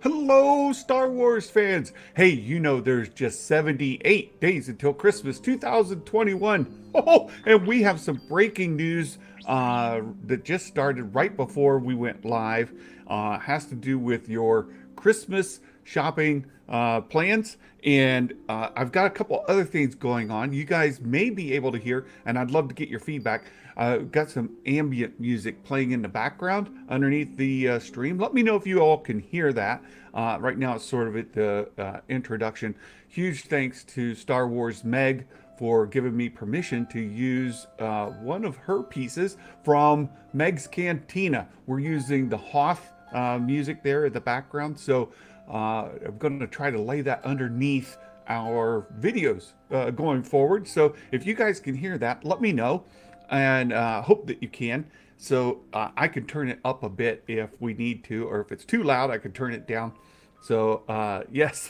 Hello, Star Wars fans. Hey, you know there's just 78 days until Christmas 2021. Oh, and we have some breaking news that just started right before we went live. Has to do with your Christmas shopping plans. And I've got a couple other things going on. You guys may be able to hear, and I'd love to get your feedback. Got some ambient music playing in the background underneath the stream. Let me know if you all can hear that. Right now, it's sort of at the introduction. Huge thanks to Star Wars Meg for giving me permission to use one of her pieces from Meg's Cantina. We're using the Hoth music there in the background. So I'm going to try to lay that underneath our videos going forward. So if you guys can hear that, let me know, and hope that you can. So I can turn it up a bit if we need to, or if it's too loud, I can turn it down. So yes,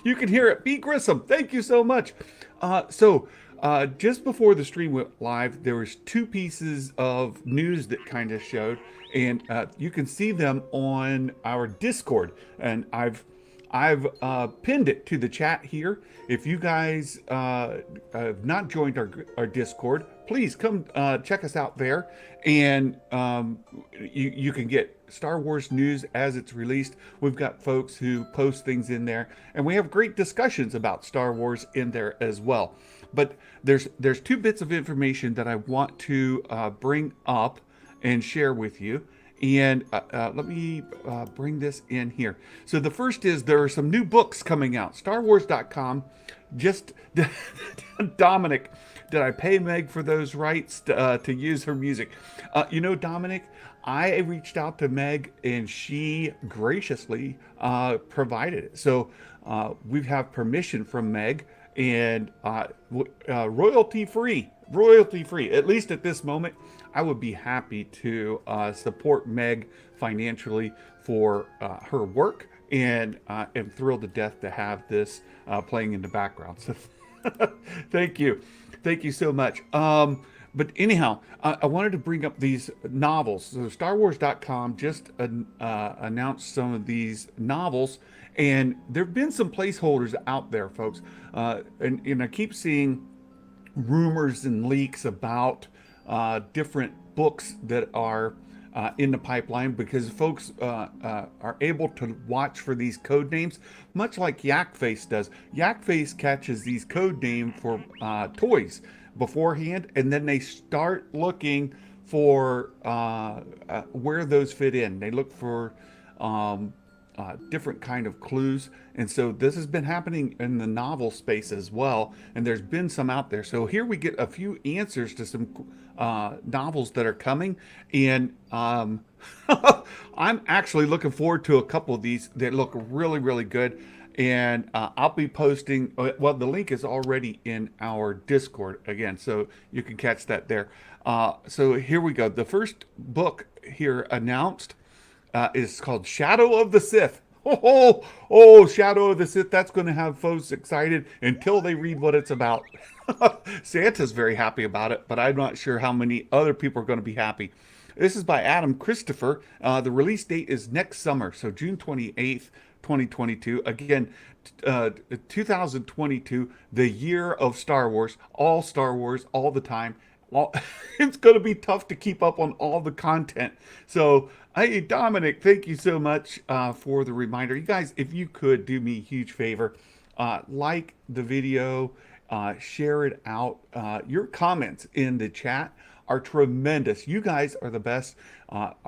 you can hear it. Be Grissom, thank you so much. Just before the stream went live, there was two pieces of news that kind of showed, and you can see them on our Discord, and I've pinned it to the chat here. If you guys have not joined our Discord, please come check us out there, and you can get Star Wars news as it's released. We've got folks who post things in there, and we have great discussions about Star Wars in there as well. But there's two bits of information that I want to bring up and share with you. And let me bring this in here. So the first is there are some new books coming out. StarWars.com. Just Dominic, did I pay Meg for those rights to use her music? Dominic, I reached out to Meg and she graciously provided it. So we have permission from Meg, and royalty free, at least at this moment. I would be happy to support Meg financially for her work, and am thrilled to death to have this playing in the background. So thank you so much. But anyhow, I wanted to bring up these novels. So StarWars.com just announced some of these novels, and there have been some placeholders out there, folks. And I keep seeing rumors and leaks about different books that are in the pipeline, because folks are able to watch for these code names, much like Yakface does. Yakface catches these code names for toys beforehand, and then they start looking for where those fit in. They look for different kind of clues, and so this has been happening in the novel space as well, and there's been some out there. So here we get a few answers to some novels that are coming, and I'm actually looking forward to a couple of these that look really, really good. And I'll be posting, well, the link is already in our Discord again, so you can catch that there. So here we go. The first book here announced is called Shadow of the Sith. Shadow of the Sith. That's going to have folks excited until they read what it's about. Santa's very happy about it, but I'm not sure how many other people are going to be happy. This is by Adam Christopher. The release date is next summer, so June 28th, 2022. Again, 2022, the year of Star Wars, all the time. Well, it's going to be tough to keep up on all the content. So, hey, Dominic, thank you so much for the reminder. You guys, if you could do me a huge favor, like the video, share it out. Your comments in the chat are tremendous. You guys are the best.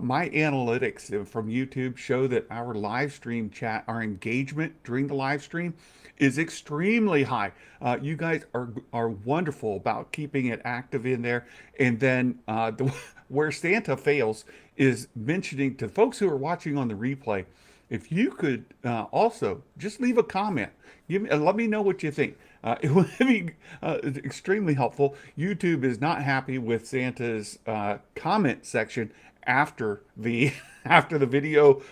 My analytics from YouTube show that our live stream chat, our engagement during the live stream is extremely high. You guys are wonderful about keeping it active in there. And then where Santa fails is mentioning to folks who are watching on the replay, if you could also just leave a comment, let me know what you think. It would be extremely helpful. YouTube is not happy with Santa's comment section after the video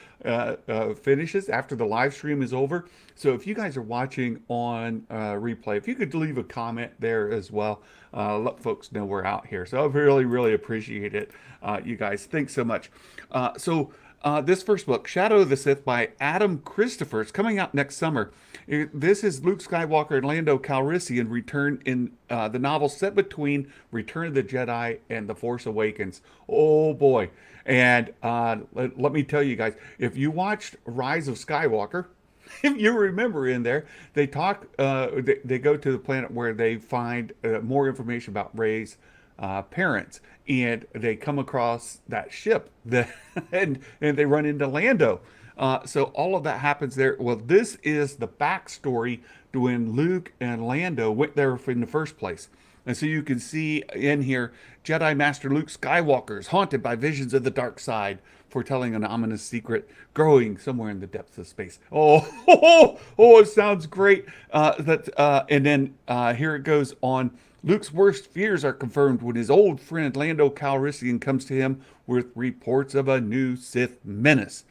finishes, after the live stream is over. So if you guys are watching on replay, if you could leave a comment there as well, let folks know we're out here. So I really, really appreciate it. You guys, thanks so much. this first book, Shadow of the Sith by Adam Christopher. It's coming out next summer. This is Luke Skywalker and Lando Calrissian return in the novel set between Return of the Jedi and The Force Awakens. Oh boy. And let me tell you guys, if you watched Rise of Skywalker, if you remember in there, they talk, they go to the planet where they find more information about Rey's parents, and they come across that ship that, and they run into Lando. So all of that happens there. Well, this is the backstory to when Luke and Lando went there in the first place. And so you can see in here, Jedi Master Luke Skywalker is haunted by visions of the dark side, foretelling an ominous secret growing somewhere in the depths of space. Oh, it sounds great. And then here it goes on. Luke's worst fears are confirmed when his old friend Lando Calrissian comes to him with reports of a new Sith menace.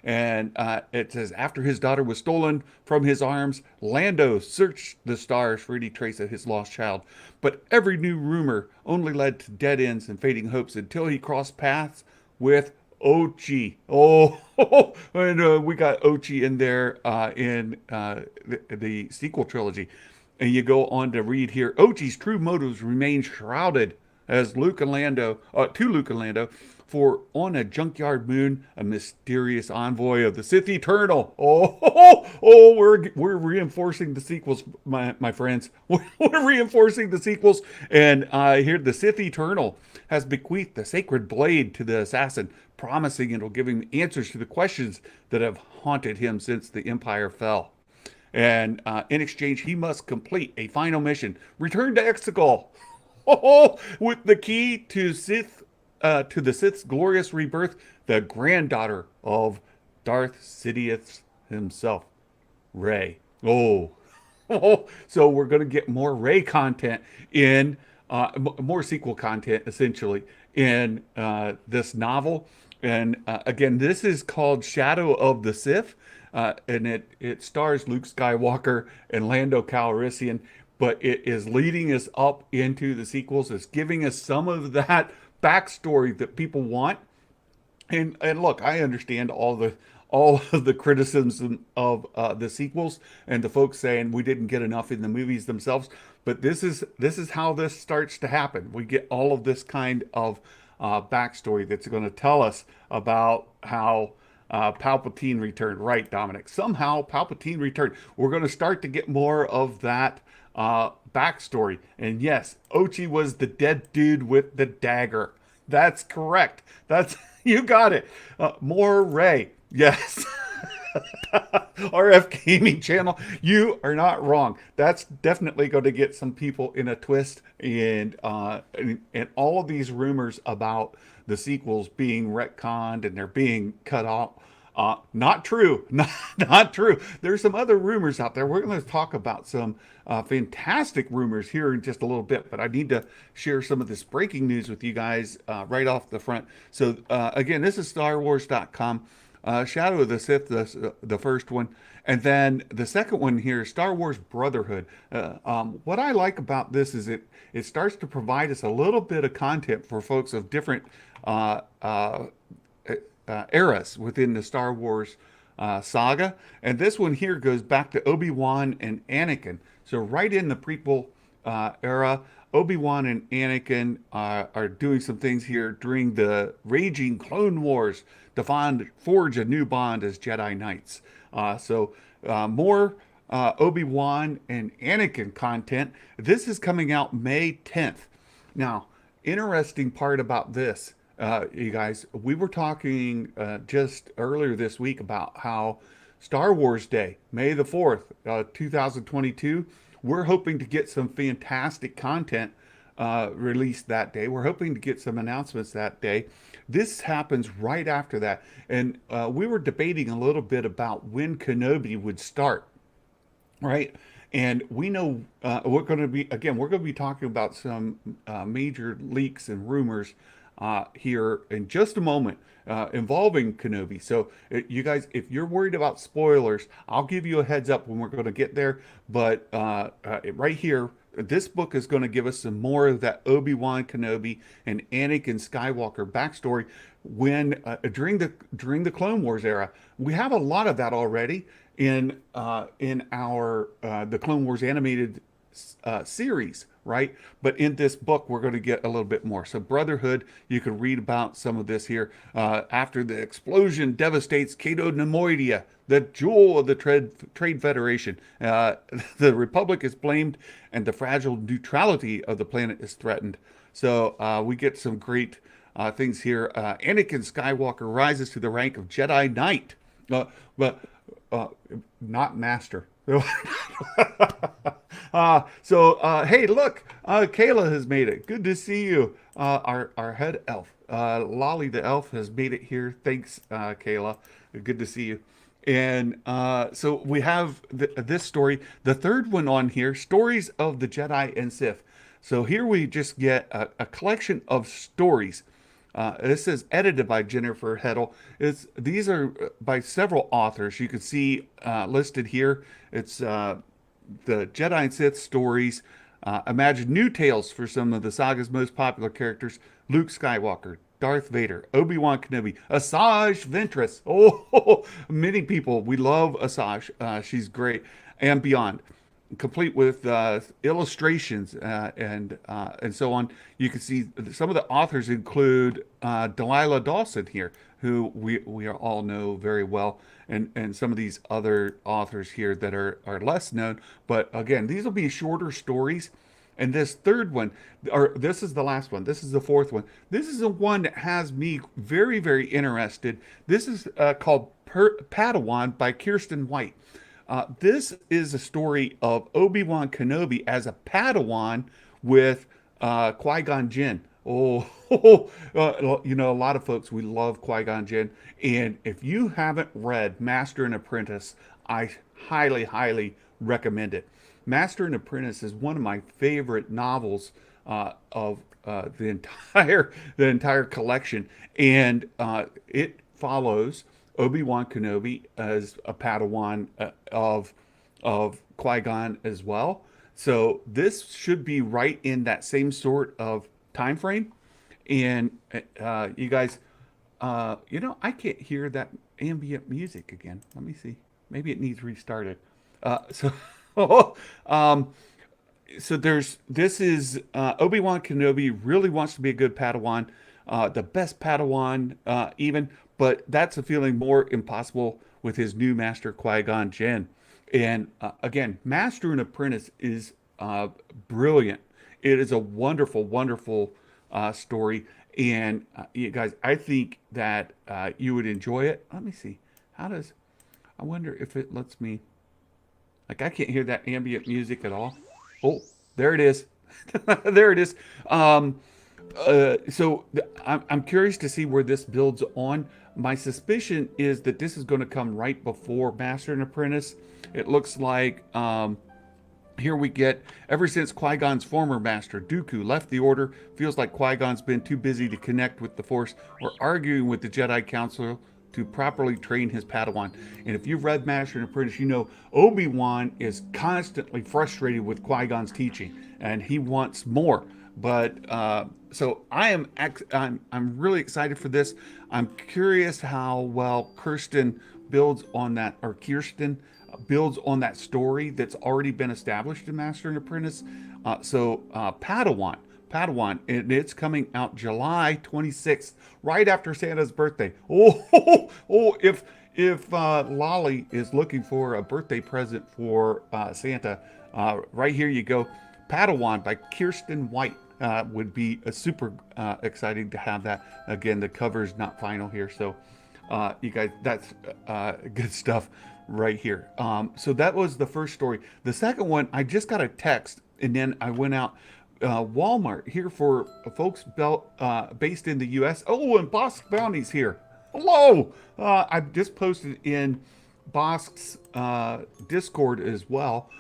And it says, after his daughter was stolen from his arms, Lando searched the stars for any trace of his lost child. But every new rumor only led to dead ends and fading hopes until he crossed paths with Ochi. And we got Ochi in there in the sequel trilogy. And you go on to read here, Ochi's true motives remain shrouded as Luke and Lando, for on a junkyard moon, a mysterious envoy of the Sith Eternal. We're reinforcing the sequels, my friends. We're reinforcing the sequels. And here, the Sith Eternal has bequeathed the sacred blade to the assassin, promising it'll give him answers to the questions that have haunted him since the Empire fell. And in exchange, he must complete a final mission: return to Exegol, with the key to the Sith's glorious rebirth, the granddaughter of Darth Sidious himself, Rey. So we're going to get more Rey content in more sequel content, essentially, in this novel. And again, this is called Shadow of the Sith. And it stars Luke Skywalker and Lando Calrissian, but it is leading us up into the sequels. It's giving us some of that backstory that people want. And look, I understand all of the criticism of the sequels and the folks saying we didn't get enough in the movies themselves. But this is how this starts to happen. We get all of this kind of backstory that's going to tell us about how Palpatine returned. Right, Dominic? Somehow Palpatine returned. We're going to start to get more of that backstory. And yes, Ochi was the dead dude with the dagger. That's correct. You got it. More Rey. Yes. RF Gaming Channel, you are not wrong. That's definitely going to get some people in a twist, and all of these rumors about the sequels being retconned and they're being cut off. Not true. Not true. There's some other rumors out there. We're going to talk about some fantastic rumors here in just a little bit, but I need to share some of this breaking news with you guys right off the front. So again, this is StarWars.com. Shadow of the Sith, the first one. And then the second one here, Star Wars Brotherhood. What I like about this is it starts to provide us a little bit of content for folks of different eras within the Star Wars saga. And this one here goes back to Obi-Wan and Anakin. So right in the prequel era, Obi-Wan and Anakin are doing some things here during the raging Clone Wars to forge a new bond as Jedi Knights. So more Obi-Wan and Anakin content. This is coming out May 10th. Now, interesting part about this, you guys, we were talking just earlier this week about how Star Wars Day, May the 4th, 2022, we're hoping to get some fantastic content released that day. We're hoping to get some announcements that day. This happens right after that. And we were debating a little bit about when Kenobi would start, right? And we know we're going to be talking about some major leaks and rumors here in just a moment involving Kenobi. So you guys, if you're worried about spoilers, I'll give you a heads up when we're going to get there. But right here, this book is going to give us some more of that Obi-Wan Kenobi and Anakin Skywalker backstory when during the Clone Wars era. We have a lot of that already in our the Clone Wars animated series, right? But in this book, we're going to get a little bit more. So Brotherhood, you can read about some of this here. After the explosion devastates Cato Nemoidia, the jewel of the Trade Federation, the Republic is blamed, and the fragile neutrality of the planet is threatened. So we get some great things here. Anakin Skywalker rises to the rank of Jedi Knight, but not Master. Hey, look, Kayla has made it. Good to see you. Our head elf, Lolly the elf, has made it here. Thanks, Kayla. Good to see you. And so we have this story, the third one on here, Stories of the Jedi and Sif. So here we just get a collection of stories. This is edited by Jennifer Heddle. These are by several authors. You can see listed here. It's the Jedi and Sith stories. Imagine new tales for some of the saga's most popular characters: Luke Skywalker, Darth Vader, Obi-Wan Kenobi, Asajj Ventress. Oh, many people. We love Asajj. She's great. And beyond. Complete with illustrations and so on. You can see some of the authors include Delilah Dawson here, who we all know very well, and some of these other authors here that are less known. But again, these will be shorter stories. And this third one, or this is the last one, this is the fourth one. This is the one that has me very, very interested. This is called Padawan by Kirsten White. This is a story of Obi-Wan Kenobi as a Padawan with Qui-Gon Jinn. Oh, you know, a lot of folks, we love Qui-Gon Jinn. And if you haven't read Master and Apprentice, I highly, highly recommend it. Master and Apprentice is one of my favorite novels of the entire collection. And it follows Obi-Wan Kenobi as a Padawan of Qui-Gon as well. So this should be right in that same sort of time frame. And you guys, you know, I can't hear that ambient music again. Let me see. Maybe it needs restarted. So this is Obi-Wan Kenobi really wants to be a good Padawan, the best Padawan even. But that's a feeling more impossible with his new master, Qui-Gon Jinn. And again, Master and Apprentice is brilliant. It is a wonderful, wonderful story. And you guys, I think that you would enjoy it. Let me see. I wonder if it lets me, like, I can't hear that ambient music at all. Oh, there it is. There it is. I'm curious to see where this builds on. My suspicion is that this is going to come right before Master and Apprentice. It looks like here we get, ever since Qui-Gon's former master, Dooku, left the Order, feels like Qui-Gon's been too busy to connect with the Force or arguing with the Jedi Council to properly train his Padawan. And if you've read Master and Apprentice, you know Obi-Wan is constantly frustrated with Qui-Gon's teaching, and he wants more. But so I'm really excited for this. I'm curious how well Kirsten builds on that story that's already been established in Master and Apprentice. Padawan, and it's coming out July 26th, right after Santa's birthday. If Lolly is looking for a birthday present for Santa, right here you go. Padawan by Kirsten White. Would be a super exciting to have that. Again, the cover's not final here, so you guys, that's good stuff right here. So that was the first story. The second one, I just got a text, and then I went out. Walmart here for folks based in the U.S. Oh, and Bosk Bounty's here. Hello. I just posted in Bosk's Discord as well.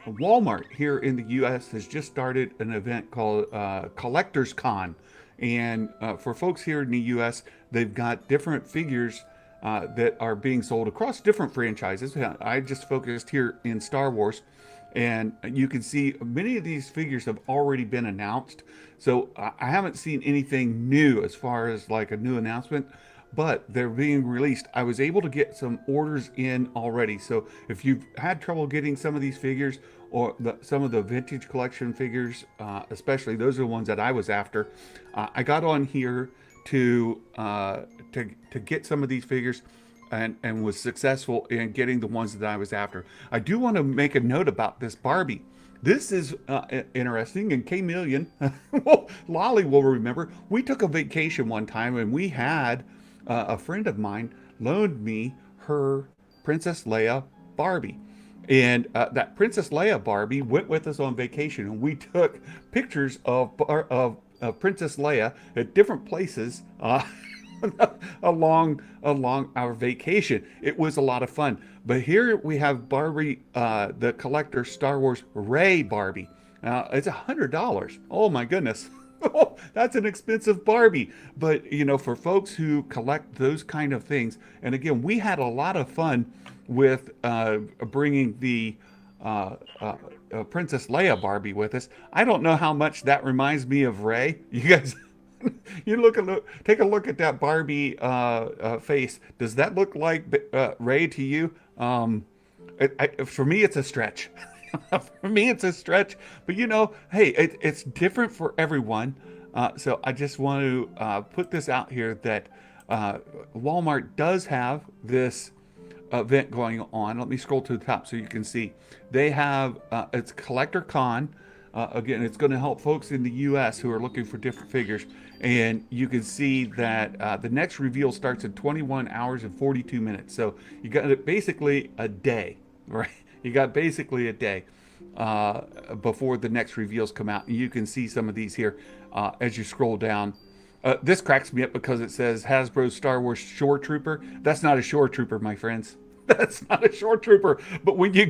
Walmart here in the U.S. has just started an event called Collectors Con. And for folks here in the U.S., they've got different figures that are being sold across different franchises. I just focused here in Star Wars. And you can see many of these figures have already been announced. So I haven't seen anything new as far as like a new announcement, but they're being released. I was able to get some orders in already. So if you've had trouble getting some of these figures or some of the vintage collection figures, especially those are the ones that I was after, I got on here to get some of these figures and was successful in getting the ones that I was after. I do want to make a note about this Barbie. This is interesting, and K Million, well, Lolly will remember. We took a vacation one time, and we had a friend of mine loaned me her Princess Leia Barbie. And that Princess Leia Barbie went with us on vacation, and we took pictures of Princess Leia at different places along our vacation. It was a lot of fun. But here we have Barbie, the collector Star Wars Rey Barbie. It's $100. Oh my goodness. Oh, that's an expensive Barbie. But you know, for folks who collect those kind of things, and again, we had a lot of fun with bringing the Princess Leia Barbie with us. I don't know how much that reminds me of Rey. You guys, take a look at that Barbie face. Does that look like Rey to you? For me, it's a stretch. For me, it's a stretch. But you know, hey, it's different for everyone. So I just want to put this out here that Walmart does have this event going on. Let me scroll to the top so you can see. They have it's Collector Con. Again, it's going to help folks in the U.S. who are looking for different figures. And you can see that the next reveal starts in 21 hours and 42 minutes. So you got basically a day, right? You got basically a day before the next reveals come out. And you can see some of these here as you scroll down. This cracks me up because it says Hasbro Star Wars Shore Trooper. That's not a Shore Trooper, my friends. That's not a Shore Trooper. But when you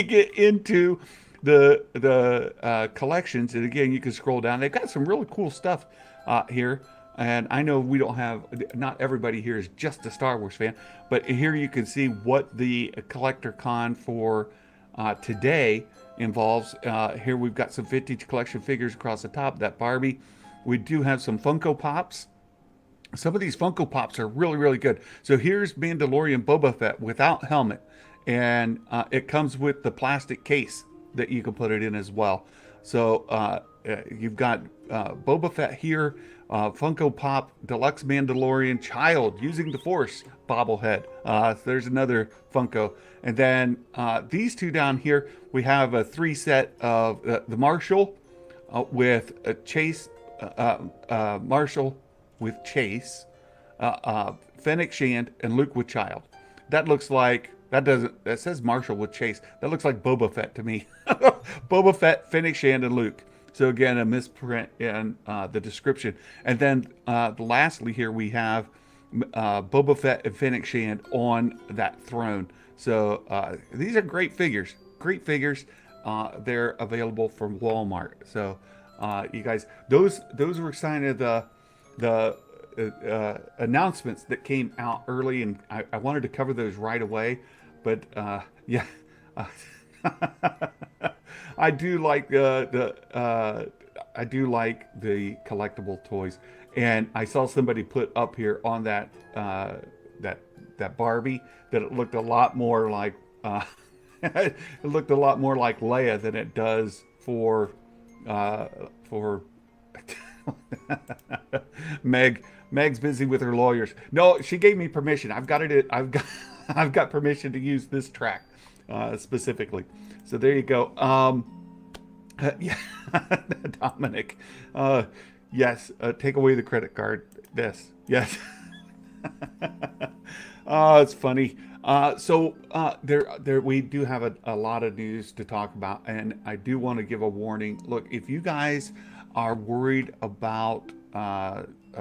get into the collections, and again, you can scroll down. They've got some really cool stuff here. And I know we don't have, not everybody here is just a Star Wars fan, but here you can see what the Collector Con for today involves. Here we've got some vintage collection figures across the top, that Barbie. We do have some Funko Pops. Some of these Funko Pops are really, really good. So here's Mandalorian Boba Fett without helmet. And it comes with the plastic case that you can put it in as well. So you've got Boba Fett here, Funko Pop, Deluxe Mandalorian Child Using the Force bobblehead. There's another Funko. And then these two down here, we have a 3 set of the Marshall with a Chase, Marshall with Chase, Fennec Shand, and Luke with Child. That looks like, that says Marshall with Chase. That looks like Boba Fett to me. Boba Fett, Fennec Shand, and Luke. So again, a misprint in the description. And then lastly here we have Boba Fett and Fennec Shand on that throne. So these are great figures. Great figures. They're available from Walmart. So you guys, those were kind of the announcements that came out early, and I wanted to cover those right away. But yeah. I do like I do like the collectible toys, and I saw somebody put up here on that that Barbie that it looked a lot more like it looked a lot more like Leia than it does for Meg's busy with her lawyers. No, she gave me permission. I've got permission to use this track specifically. So there you go. Yeah, Dominic. Yes, take away the credit card. Yes. It's funny. So there we do have a lot of news to talk about, and I do want to give a warning. Look, if you guys are worried about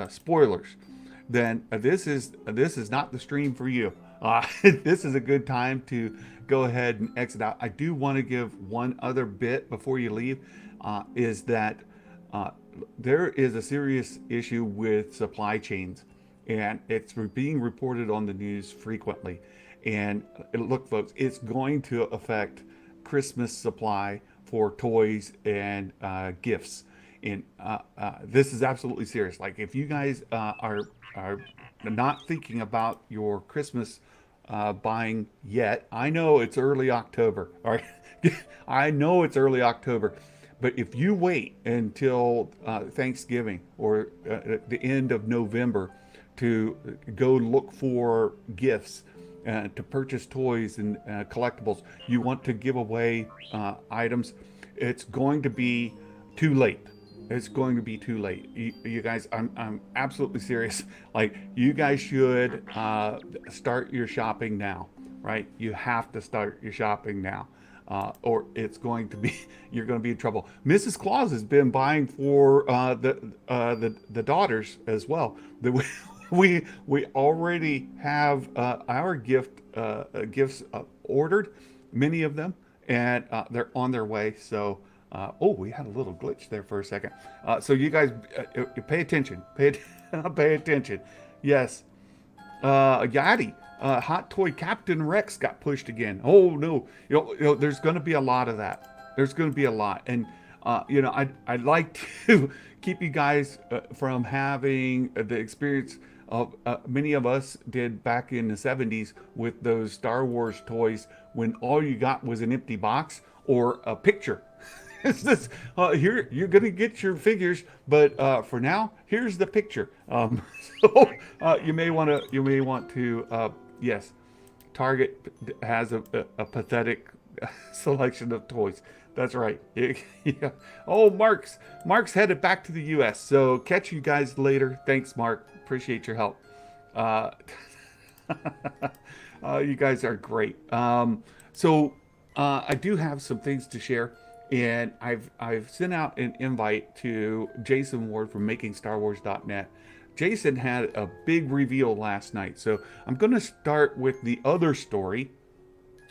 spoilers, then this is not the stream for you. This is a good time to go ahead and exit out. I do want to give one other bit before you leave, is that there is a serious issue with supply chains, and it's being reported on the news frequently. And look, folks, it's going to affect Christmas supply for toys and gifts. And this is absolutely serious. Like, if you guys are not thinking about your Christmas buying yet, I know it's early October. All right, I know it's early October, but if you wait until Thanksgiving or the end of November to go look for gifts, to purchase toys and collectibles, you want to give away items, it's going to be too late. It's going to be too late. You guys, I'm absolutely serious. Like, you guys should start your shopping now, right? You have to start your shopping now. Or it's going to be, you're going to be in trouble. Mrs. Claus has been buying for the daughters as well. We already have our gifts ordered, many of them, and they're on their way. So, we had a little glitch there for a second. So you guys, pay attention. Pay attention. Yes. Yadi. Hot Toy Captain Rex got pushed again. Oh no! There's going to be a lot of that. There's going to be a lot, and I'd like to keep you guys from having the experience of many of us did back in the '70s with those Star Wars toys, when all you got was an empty box or a picture. It's this here. You're gonna get your figures, but for now, here's the picture. So you may want to. Yes, Target has a pathetic selection of toys. That's right. Yeah. Oh, Mark's headed back to the U.S. So catch you guys later. Thanks, Mark. Appreciate your help. You guys are great. So I do have some things to share. And I've sent out an invite to Jason Ward from MakingStarWars.net. Jason had a big reveal last night, so I'm going to start with the other story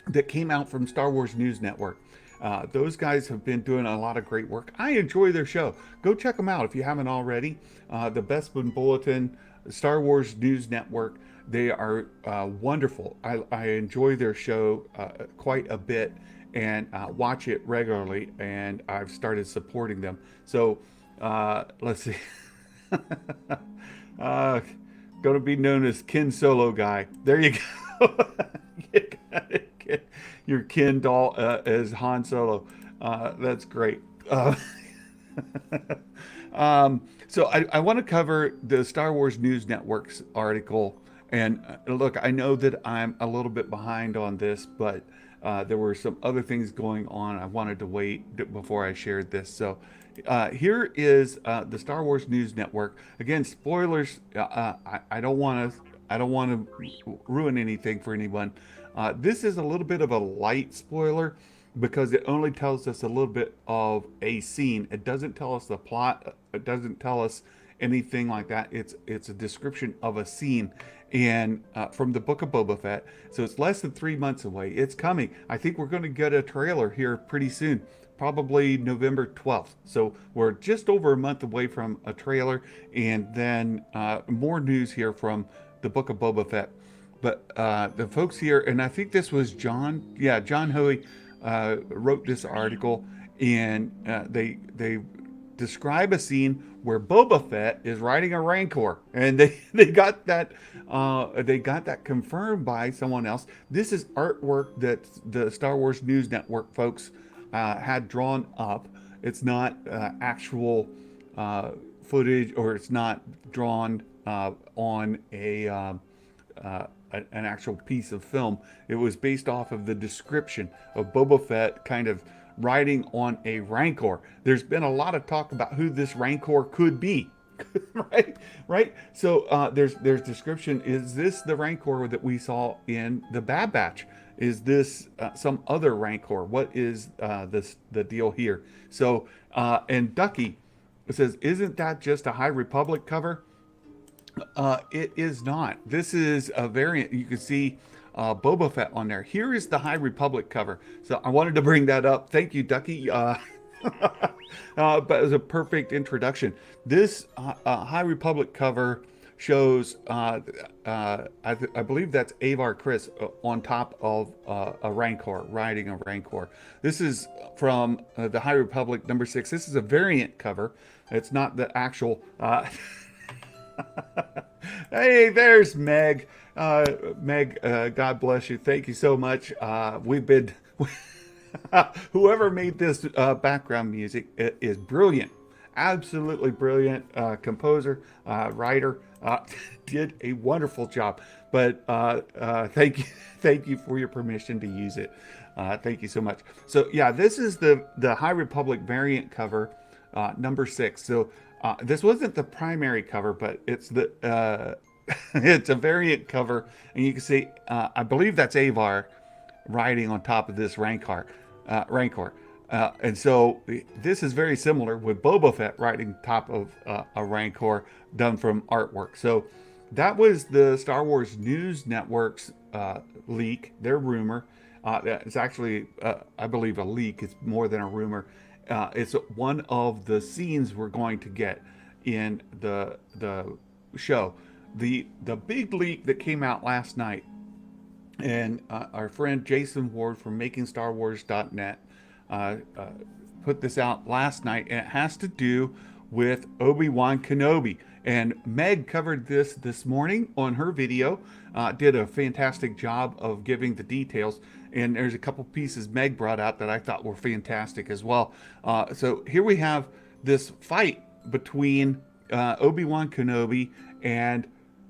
that came out from Star Wars News Network. Those guys have been doing a lot of great work. I enjoy their show. Go check them out if you haven't already. The Bespin Bulletin, Star Wars News Network, they are wonderful. I enjoy their show quite a bit, and watch it regularly, and I've started supporting them. So let's see. Gonna be known as Ken Solo Guy. There you go. You got it. Your Ken doll as Han Solo. That's great. So I want to cover the Star Wars News Network's article. And look, I know that I'm a little bit behind on this, but there were some other things going on. I wanted to wait before I shared this. So here is the Star Wars News Network. Again, spoilers. I don't want to ruin anything for anyone. This is a little bit of a light spoiler because it only tells us a little bit of a scene. It doesn't tell us the plot. It doesn't tell us anything like that. It's a description of a scene, and from the Book of Boba Fett. So it's less than 3 months away. It's coming. I think we're going to get a trailer here pretty soon, probably November 12th. So we're just over a month away from a trailer, and then more news here from the Book of Boba Fett. But the folks here, and I think this was John Hoey wrote this article, and they describe a scene where Boba Fett is riding a Rancor, and they got that confirmed by someone else. This is artwork that the Star Wars News Network folks had drawn up. It's not actual footage, or it's not drawn on an actual piece of film. It was based off of the description of Boba Fett kind of riding on a Rancor. There's been a lot of talk about who this Rancor could be. right. So there's description. Is this the Rancor that we saw in the Bad Batch? Is this some other Rancor? What is the deal here? So and Ducky says, isn't that just a High Republic cover? It is not. This is a variant. You can see Boba Fett on there. Here is the High Republic cover. So I wanted to bring that up. Thank you, Ducky. But it was a perfect introduction. This High Republic cover shows, I believe that's Avar Chris on top of a Rancor, riding a Rancor. This is from the High Republic #6. This is a variant cover. It's not the actual. Hey, there's Meg. Meg, God bless you. Thank you so much. We've been. Whoever made this background music is brilliant, absolutely brilliant composer, writer, did a wonderful job. But thank you for your permission to use it. Thank you so much. So yeah, this is the High Republic variant cover, #6. So this wasn't the primary cover, but it's the it's a variant cover, and you can see I believe that's Avar riding on top of this Rancor. And so this is very similar with Boba Fett riding top of a Rancor, done from artwork. So that was the Star Wars News Network's leak, their rumor. It's actually, I believe, a leak. It's more than a rumor. It's one of the scenes we're going to get in the show. The big leak that came out last night, and our friend Jason Ward from MakingStarWars.net put this out last night, and it has to do with Obi-Wan Kenobi. And Meg covered this morning on her video, did a fantastic job of giving the details. And there's a couple pieces Meg brought out that I thought were fantastic as well. So here we have this fight between Obi-Wan Kenobi and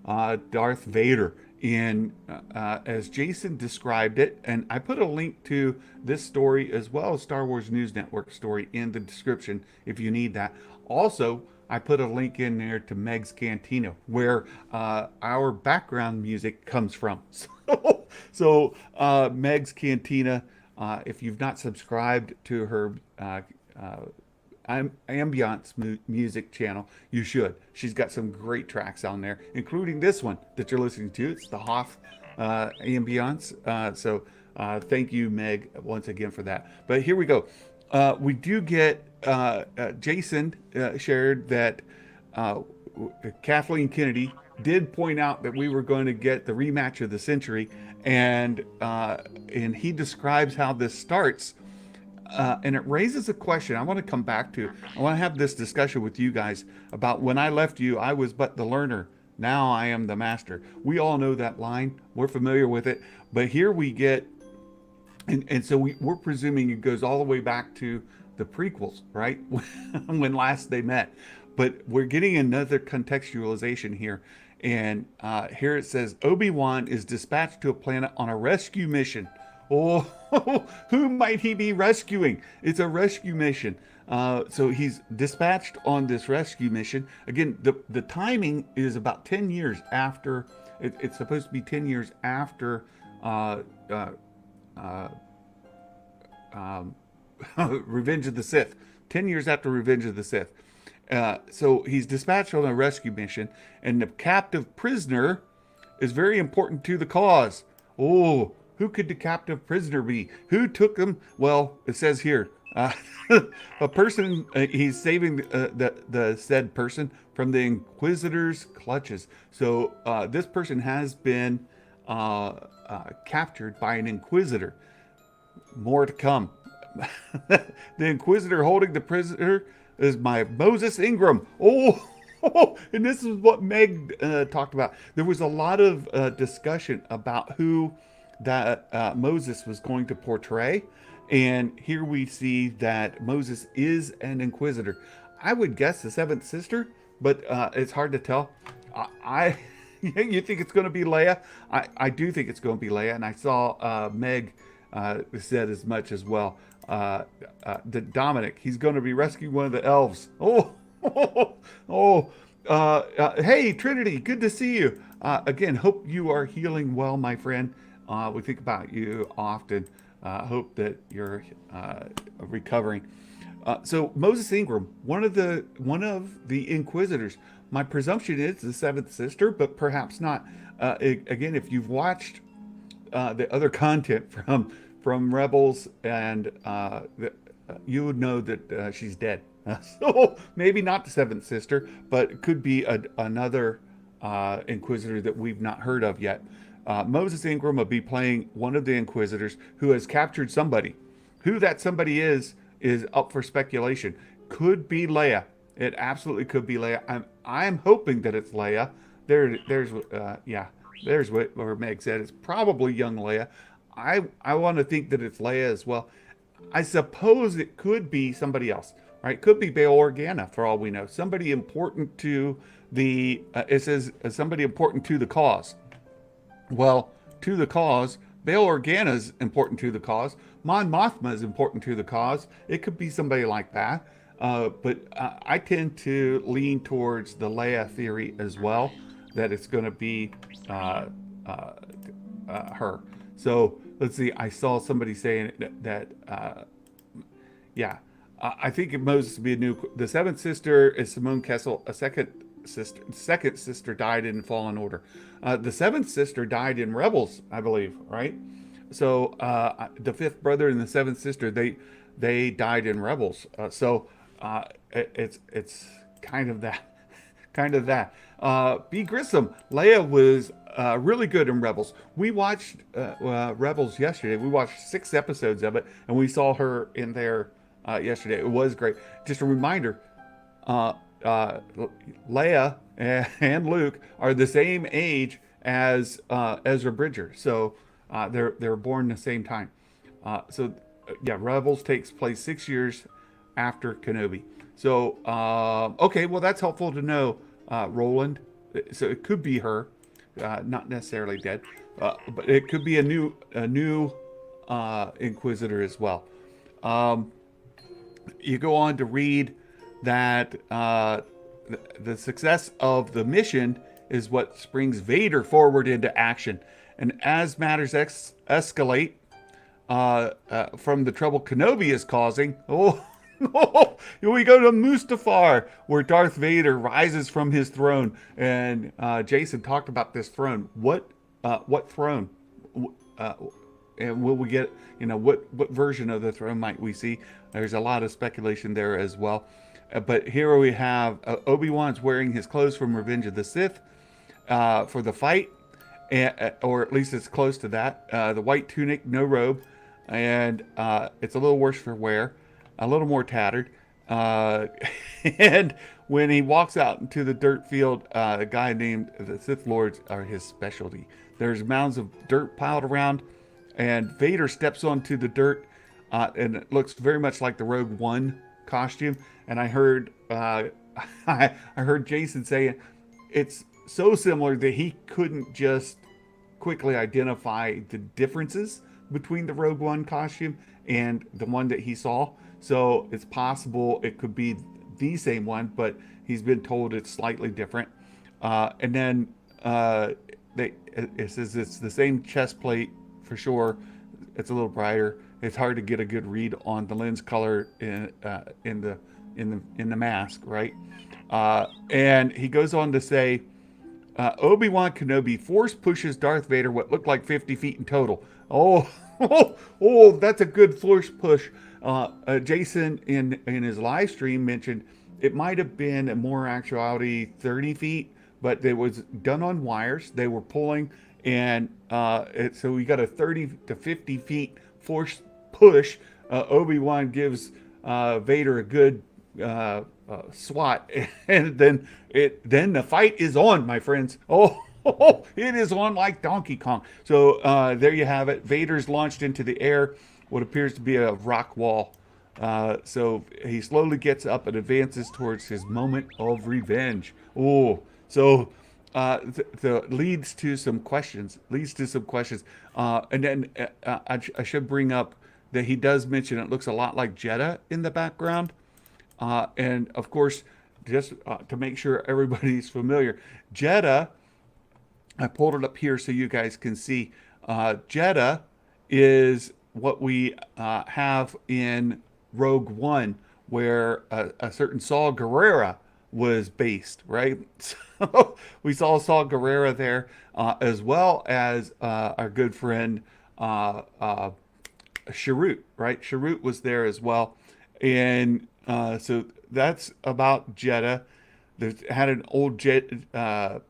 Darth Vader. In as Jason described it, and I put a link to this story as well as Star Wars News Network story in the description if you need that. Also, I put a link in there to Meg's Cantina, where our background music comes from. So Meg's Cantina, if you've not subscribed to her ambiance music channel, you should. She's got some great tracks on there, including this one that you're listening to. It's the Hoth ambiance. So thank you, Meg, once again for that. But here we go. We do get Jason shared that Kathleen Kennedy did point out that we were going to get the rematch of the century, and he describes how this starts. And it raises a question I want to come back to. I want to have this discussion with you guys about when I left you, I was but the learner. Now I am the master. We all know that line. We're familiar with it. But here we get, and so we're presuming it goes all the way back to the prequels, right? When last they met. But we're getting another contextualization here. And here it says, Obi-Wan is dispatched to a planet on a rescue mission. Oh, who might he be rescuing? It's a rescue mission. So he's dispatched on this rescue mission. Again, the timing is about 10 years after. It's supposed to be 10 years after Revenge of the Sith. 10 years after Revenge of the Sith. So he's dispatched on a rescue mission, and the captive prisoner is very important to the cause. Oh, who could the captive prisoner be? Who took him? Well, it says here, a person, he's saving the said person from the Inquisitor's clutches. So this person has been captured by an Inquisitor. More to come. The Inquisitor holding the prisoner is my Moses Ingram. Oh, and this is what Meg talked about. There was a lot of discussion about who that Moses was going to portray, and here we see that Moses is an Inquisitor. I would guess the seventh sister, but it's hard to tell. You think it's going to be Leia? I do think it's going to be Leia, and I saw Meg said as much as well. That Dominic, he's going to be rescuing one of the elves. Hey Trinity, good to see you. Again, hope you are healing well, my friend. We think about you often. Hope that you're recovering. So Moses Ingram, one of the Inquisitors. My presumption is the seventh sister, but perhaps not. Again, if you've watched the other content from Rebels, and you would know that she's dead. So maybe not the seventh sister, but it could be another Inquisitor that we've not heard of yet. Moses Ingram will be playing one of the Inquisitors who has captured somebody. Who that somebody is up for speculation. Could be Leia. It absolutely could be Leia. I'm hoping that it's Leia. There's where Meg said it's probably young Leia. I want to think that it's Leia as well. I suppose it could be somebody else, right? Could be Bail Organa for all we know. Somebody important to the. It says somebody important to the cause. Well, to the cause, Bail Organa is important to the cause. Mon Mothma is important to the cause. It could be somebody like that. But I tend to lean towards the Leia theory as well, that it's going to be her. So let's see. I saw somebody saying that I think Moses would be a new. The seventh sister is Simone Kessel. A second sister died in Fallen Order. The seventh sister died in Rebels, I believe, right? So the fifth brother and the seventh sister, they died in Rebels. It's kind of that. B. Grissom, Leia was really good in Rebels. We watched Rebels yesterday. We watched 6 episodes of it, and we saw her in there yesterday. It was great. Just a reminder, Leia and Luke are the same age as Ezra Bridger, so they're born the same time. Rebels takes place 6 years after Kenobi. So okay, well that's helpful to know, Roland. So it could be her, not necessarily dead, but it could be a new Inquisitor as well. You go on to read that the success of the mission is what springs Vader forward into action. And as matters escalate from the trouble Kenobi is causing, we go to Mustafar, where Darth Vader rises from his throne. And Jason talked about this throne. What throne? And will we get, what version of the throne might we see? There's a lot of speculation there as well. But here we have Obi-Wan's wearing his clothes from Revenge of the Sith for the fight, or at least it's close to that. The white tunic, no robe, and it's a little worse for wear, a little more tattered. And when he walks out into the dirt field, a guy named the Sith Lords are his specialty. There's mounds of dirt piled around, and Vader steps onto the dirt, and it looks very much like the Rogue One costume. And I heard I heard Jason saying it's so similar that he couldn't just quickly identify the differences between the Rogue One costume and the one that he saw. So it's possible it could be the same one, but he's been told it's slightly different. And then it says it's the same chest plate for sure. It's a little brighter. It's hard to get a good read on the lens color in the mask, right? And he goes on to say, Obi-Wan Kenobi force pushes Darth Vader what looked like 50 feet in total. That's a good force push. Jason in his live stream mentioned it might have been in more actuality 30 feet, but it was done on wires. They were pulling, and so we got a 30 to 50 feet force push. Obi-Wan gives Vader a good swat, and then the fight is on, my friends. It is on like Donkey Kong. So there you have it. Vader's launched into the air, what appears to be a rock wall. So he slowly gets up and advances towards his moment of revenge. Leads to some questions. And then I should bring up that he does mention it looks a lot like Jeddah in the background. And of course, just to make sure everybody's familiar, Jeddah, I pulled it up here so you guys can see. Jeddah is what we have in Rogue One, where a certain Saw Gerrera was based, right? So we saw Saw Gerrera there, as well as our good friend Sharut, right? Sharut was there as well. And so that's about Jeddah. there's had an old Jedi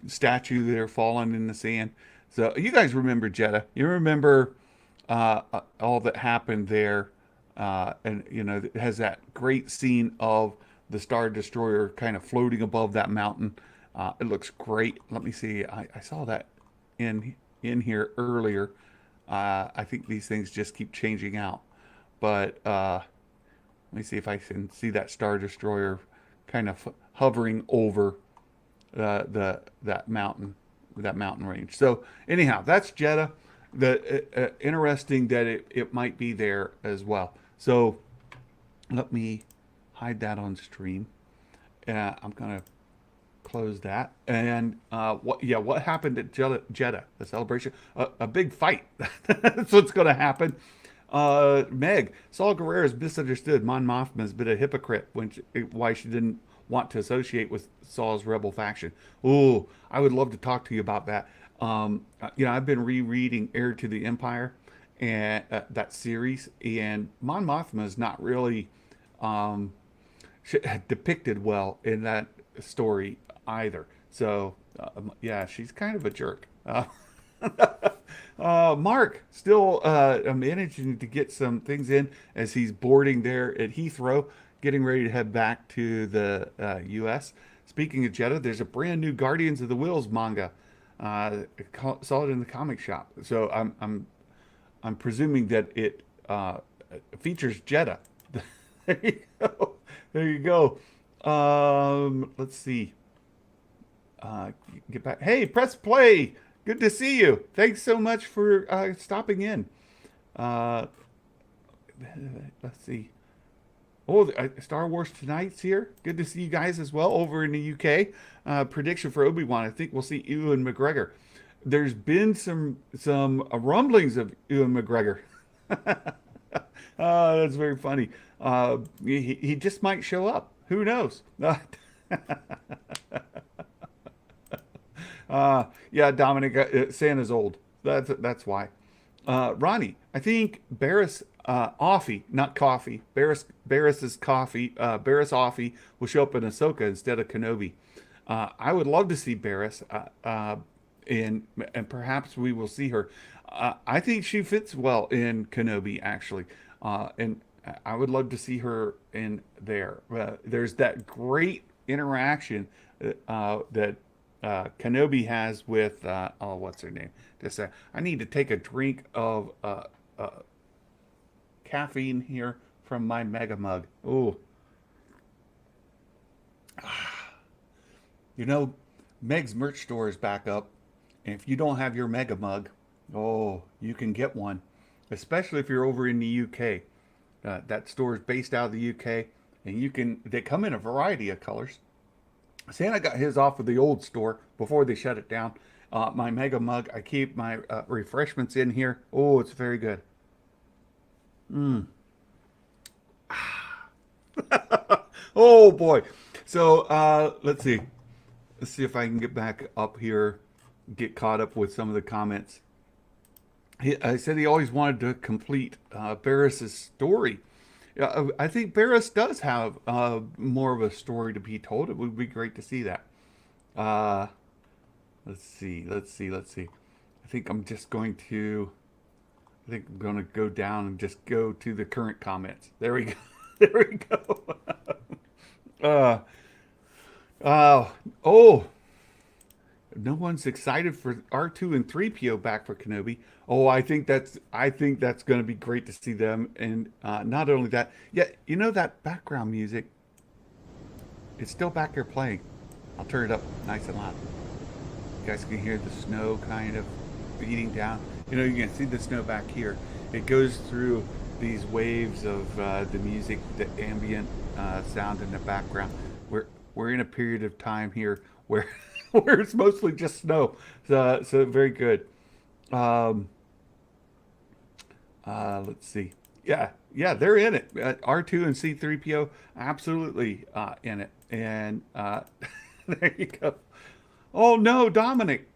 statue there fallen in the sand. So you guys remember Jeddah? You remember all that happened there, and it has that great scene of the Star Destroyer kind of floating above that mountain. It looks great. Let me see. I saw that in here earlier. I think these things just keep changing out, but let me see if I can see that Star Destroyer kind of hovering over that mountain range. So anyhow, that's Jeddah. The interesting that it might be there as well. So let me hide that on stream. I'm gonna close that. And what happened at Jeddah? The celebration, a big fight. That's what's gonna happen. Meg, Saul Guerrero is misunderstood. Mon Mothma has been a hypocrite why she didn't want to associate with Saul's rebel faction. Oh, I would love to talk to you about that. I've been rereading Heir to the Empire and that series, and Mon Mothma is not really depicted well in that story either. So, yeah, she's kind of a jerk. Mark still managing to get some things in as he's boarding there at Heathrow, getting ready to head back to the U.S. Speaking of Jeddah, there's a brand new Guardians of the Wills manga. Saw it in the comic shop, so I'm presuming that it features Jeddah. There you go. There you go. Let's see. Get back. Hey, press play. Good to see you. Thanks so much for stopping in. Let's see. Oh, Star Wars Tonight's here. Good to see you guys as well over in the UK. Prediction for Obi-Wan. I think we'll see Ewan McGregor. There's been some rumblings of Ewan McGregor. That's very funny. He just might show up. Who knows? Yeah, Dominic, Santa's old. That's why. Ronnie, I think Barris Offee, not coffee. Barris's coffee. Barris Offee will show up in Ahsoka instead of Kenobi. I would love to see Barris, and perhaps we will see her. I think she fits well in Kenobi, actually, and I would love to see her in there. There's that great interaction that Kenobi has with what's her name? I need to take a drink of caffeine here from my mega mug. Ooh. Meg's merch store is back up, and if you don't have your mega mug, you can get one, especially if you're over in the UK. That store is based out of the UK, and they come in a variety of colors. Santa got his off of the old store before they shut it down. My mega mug, I keep my refreshments in here. Oh, it's very good. Oh boy. So let's see. Let's see if I can get back up here, get caught up with some of the comments. I said he always wanted to complete Barris's story. I think Barris does have more of a story to be told. It would be great to see that. Let's see. I think I'm going to go down and just go to the current comments. There we go. There we go. No one's excited for R2 and 3PO back for Kenobi. Oh, I think that's going to be great to see them. And not only that, that background music, it's still back here playing. I'll turn it up nice and loud. You guys can hear the snow kind of beating down. You can see the snow back here. It goes through these waves of the music, the ambient sound in the background. We're in a period of time here where where it's mostly just snow. So very good. Let's see. Yeah, they're in it. R2 and C3PO, absolutely in it. And there you go. Oh no, Dominic.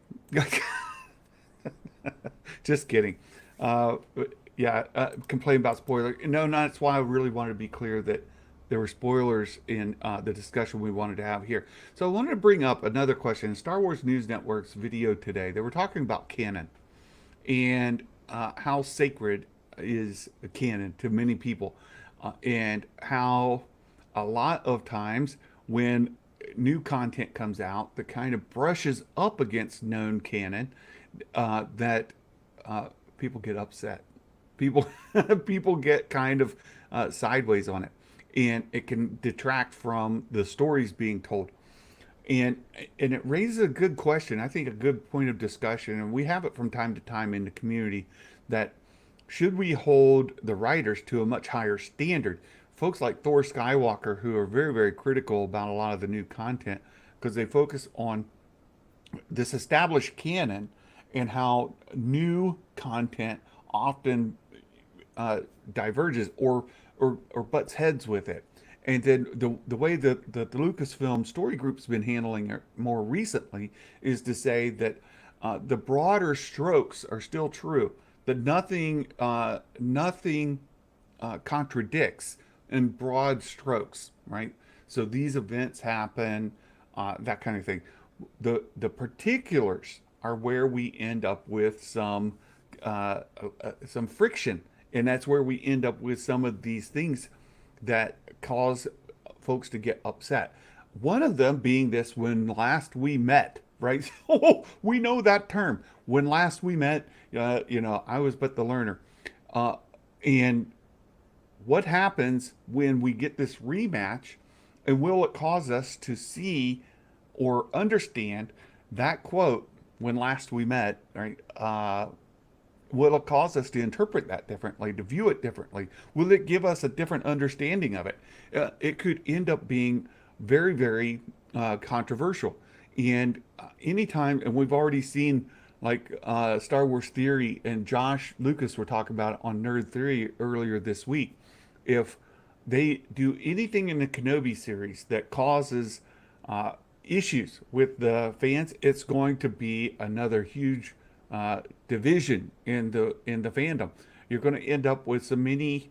Just kidding. Complain about spoiler. No, that's why I really wanted to be clear that there were spoilers in the discussion we wanted to have here. So I wanted to bring up another question. In Star Wars News Network's video today, they were talking about canon and how sacred is canon to many people, and how a lot of times when new content comes out that kind of brushes up against known canon, that people get upset. People people get kind of sideways on it, and it can detract from the stories being told. And it raises a good question. I think a good point of discussion, and we have it from time to time in the community, that should we hold the writers to a much higher standard? Folks like Thor Skywalker, who are very, very critical about a lot of the new content because they focus on this established canon and how new content often diverges or butts heads with it. And then the way that the Lucasfilm story group's been handling it more recently is to say that the broader strokes are still true, that nothing contradicts in broad strokes, right? So these events happen, that kind of thing. The particulars are where we end up with some friction, and that's where we end up with some of these things that cause folks to get upset. One of them being this when last we met, right? Oh, we know that term. When last we met, I was but the learner. And what happens when we get this rematch, and will it cause us to see or understand that quote, when last we met, right? Will it cause us to interpret that differently, to view it differently? Will it give us a different understanding of it? It could end up being very, very controversial. And anytime, and we've already seen like Star Wars Theory and Josh Lucas were talking about it on Nerd Theory earlier this week. If they do anything in the Kenobi series that causes issues with the fans, it's going to be another huge division in the fandom. You're going to end up with so many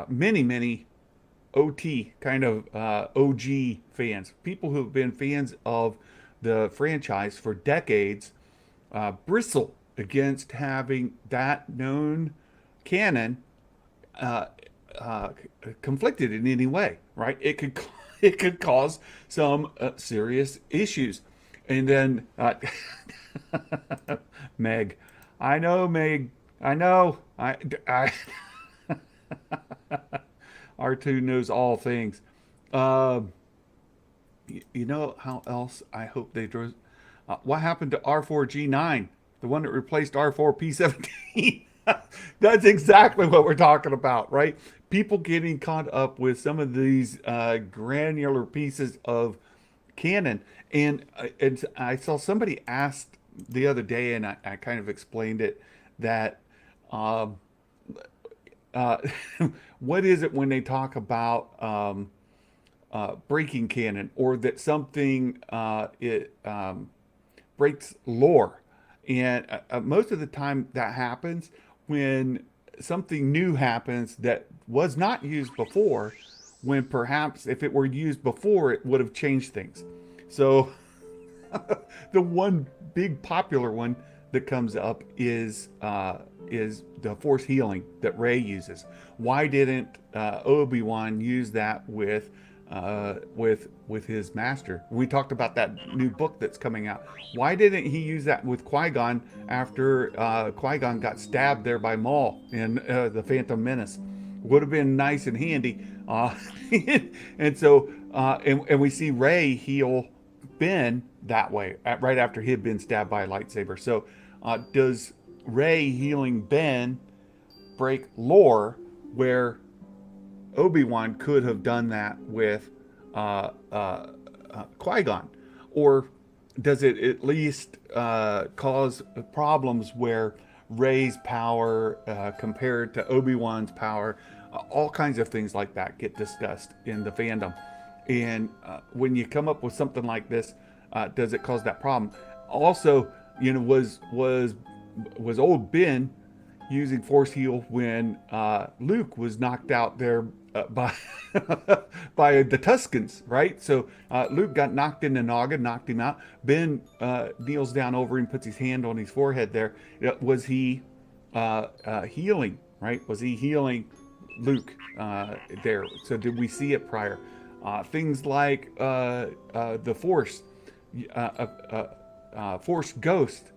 many OT kind of OG fans, people who have been fans of the franchise for decades, bristle against having that known canon conflicted in any way, right? It could cause some serious issues. And then Meg, I know, Meg, I know, I R2 knows all things. You know how else I hope they drew? What happened to R4G9, the one that replaced R4P17? That's exactly what we're talking about, right? People getting caught up with some of these granular pieces of canon. And I saw somebody asked the other day, and I kind of explained it, that what is it when they talk about breaking canon, or that something breaks lore? And most of the time that happens when something new happens that was not used before, when perhaps if it were used before, it would have changed things. So the one big popular one that comes up is the force healing that Rey uses. Why didn't Obi-Wan use that with his master? We talked about that new book that's coming out. Why didn't he use that with Qui-Gon after Qui-Gon got stabbed there by Maul in The Phantom Menace? Would have been nice and handy. And so and we see Rey heal Ben that way, right after he had been stabbed by a lightsaber. So does Rey healing Ben break lore where Obi-Wan could have done that with Qui-Gon? Or does it at least cause problems where Rey's power compared to Obi-Wan's power, all kinds of things like that get discussed in the fandom. And when you come up with something like this, does it cause that problem? Also, was old Ben using force heal when Luke was knocked out there by by the Tuscans, right? So Luke got knocked in the noggin, knocked him out. Ben kneels down over him, puts his hand on his forehead there. Was he healing, right? Was he healing Luke there? So did we see it prior? Things like the Force, Force Ghost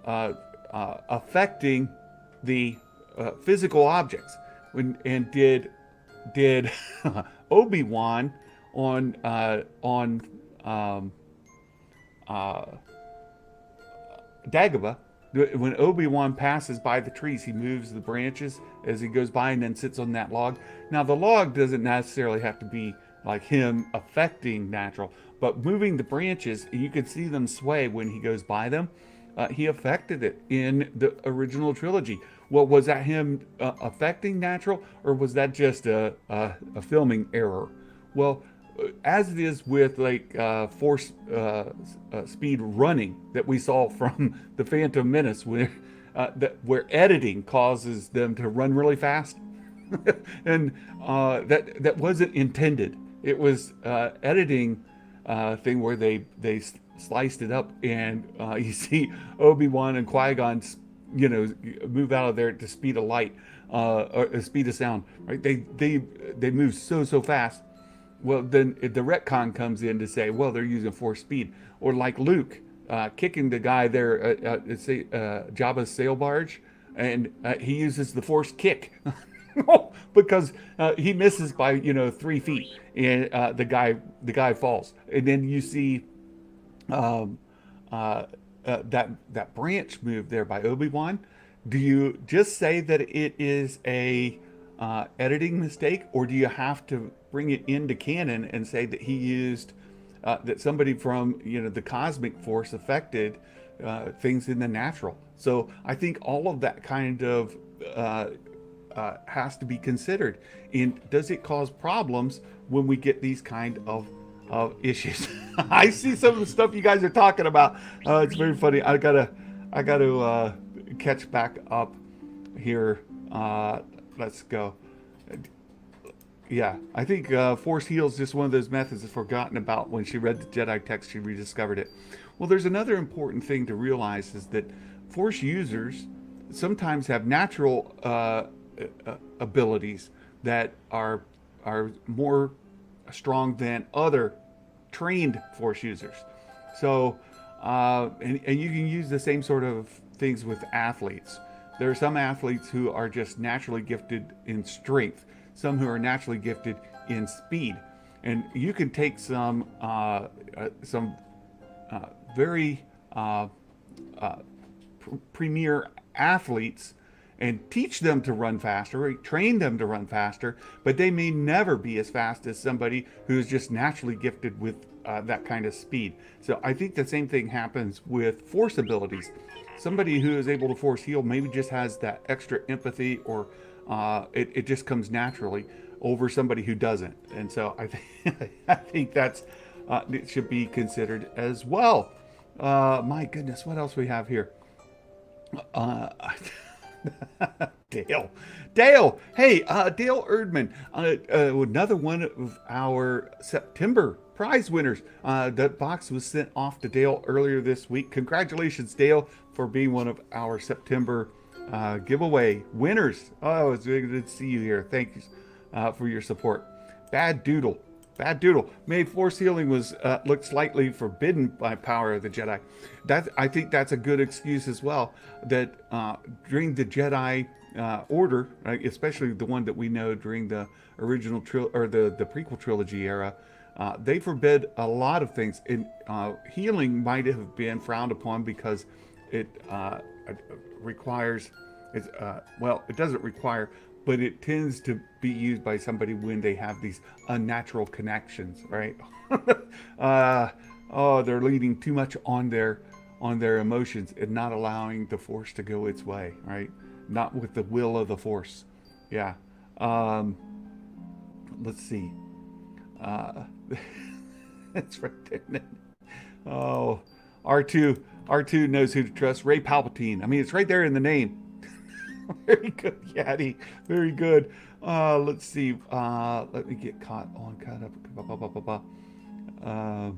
affecting the physical objects. And did Obi-Wan on Dagobah, when Obi-Wan passes by the trees, he moves the branches as he goes by and then sits on that log. Now, the log doesn't necessarily have to be like him affecting natural, but moving the branches, you can see them sway when he goes by them. He affected it in the original trilogy. Well, was that him affecting natural, or was that just a filming error? Well, as it is with like force speed running that we saw from the Phantom Menace, where editing causes them to run really fast, and that wasn't intended. It was editing thing where they sliced it up, and you see Obi-Wan and Qui-Gon, move out of there at the speed of light, or the speed of sound, right? They move so fast. Well, then the retcon comes in to say, well, they're using force speed, or like Luke kicking the guy there, Jabba's sail barge, and he uses the force kick. Because he misses by 3 feet, and the guy falls, and then you see that branch move there by Obi-Wan. Do you just say that it is a editing mistake, or do you have to bring it into canon and say that he used that somebody from the cosmic force affected things in the natural? So I think all of that kind of has to be considered. And does it cause problems when we get these kind of issues? I see some of the stuff you guys are talking about. It's very funny. I gotta catch back up here. Let's go. Yeah, I think force heal is just one of those methods that's forgotten about. When she read the Jedi text, she rediscovered it. Well, there's another important thing to realize, is that force users sometimes have natural abilities that are more strong than other trained force users. So and you can use the same sort of things with athletes. There are some athletes who are just naturally gifted in strength, some who are naturally gifted in speed, and you can take some very premier athletes and teach them to run faster, or train them to run faster, but they may never be as fast as somebody who is just naturally gifted with that kind of speed. So I think the same thing happens with force abilities. Somebody who is able to force heal maybe just has that extra empathy, or it just comes naturally over somebody who doesn't. And so I think that's it should be considered as well. My goodness, what else we have here? Dale, hey, Dale Erdman, another one of our September prize winners. That box was sent off to Dale earlier this week. Congratulations, Dale, for being one of our September giveaway winners. Oh, it's really good to see you here. Thank you for your support. Bad Doodle. May force healing was looked slightly forbidden by power of the Jedi. I think that's a good excuse as well. That during the Jedi Order, right, especially the one that we know during the original the prequel trilogy era, they forbid a lot of things. And healing might have been frowned upon because it requires. It doesn't require, but it tends to be used by somebody when they have these unnatural connections, right? They're leaning too much on their emotions and not allowing the force to go its way, right? Not with the will of the force. Yeah. Let's see. It's right there. Oh, R2 knows who to trust. Ray Palpatine. I mean, it's right there in the name. Very good, Yaddy. Very good. Let's see. Let me get caught up. Uh,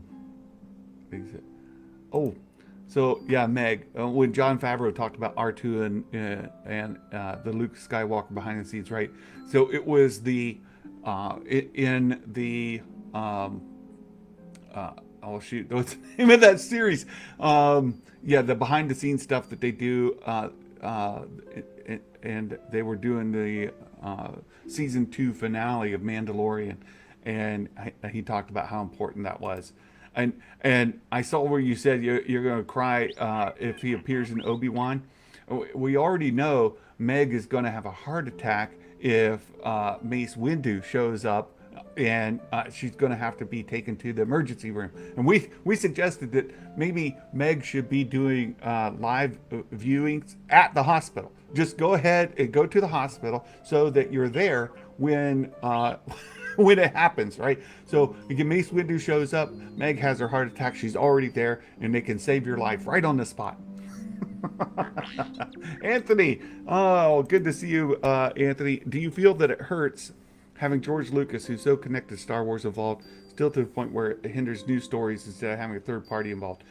oh, so yeah, Meg. When John Favreau talked about R2 and the Luke Skywalker behind the scenes, right? So it was in the oh shoot, what's the name of that series? Yeah, the behind the scenes stuff that they do, and they were doing the season 2 finale of Mandalorian, and he talked about how important that was. And I saw where you said you're going to cry if he appears in Obi-Wan. We already know Meg is going to have a heart attack if Mace Windu shows up, and she's going to have to be taken to the emergency room. And we suggested that maybe Meg should be doing live viewings at the hospital. Just go ahead and go to the hospital so that you're there when when it happens, right? So again, Mace Windu shows up, Meg has her heart attack, she's already there, and they can save your life right on the spot. Anthony, oh, good to see you, Anthony. Do you feel that it hurts having George Lucas, who's so connected to Star Wars, involved, still to the point where it hinders new stories instead of having a third party involved?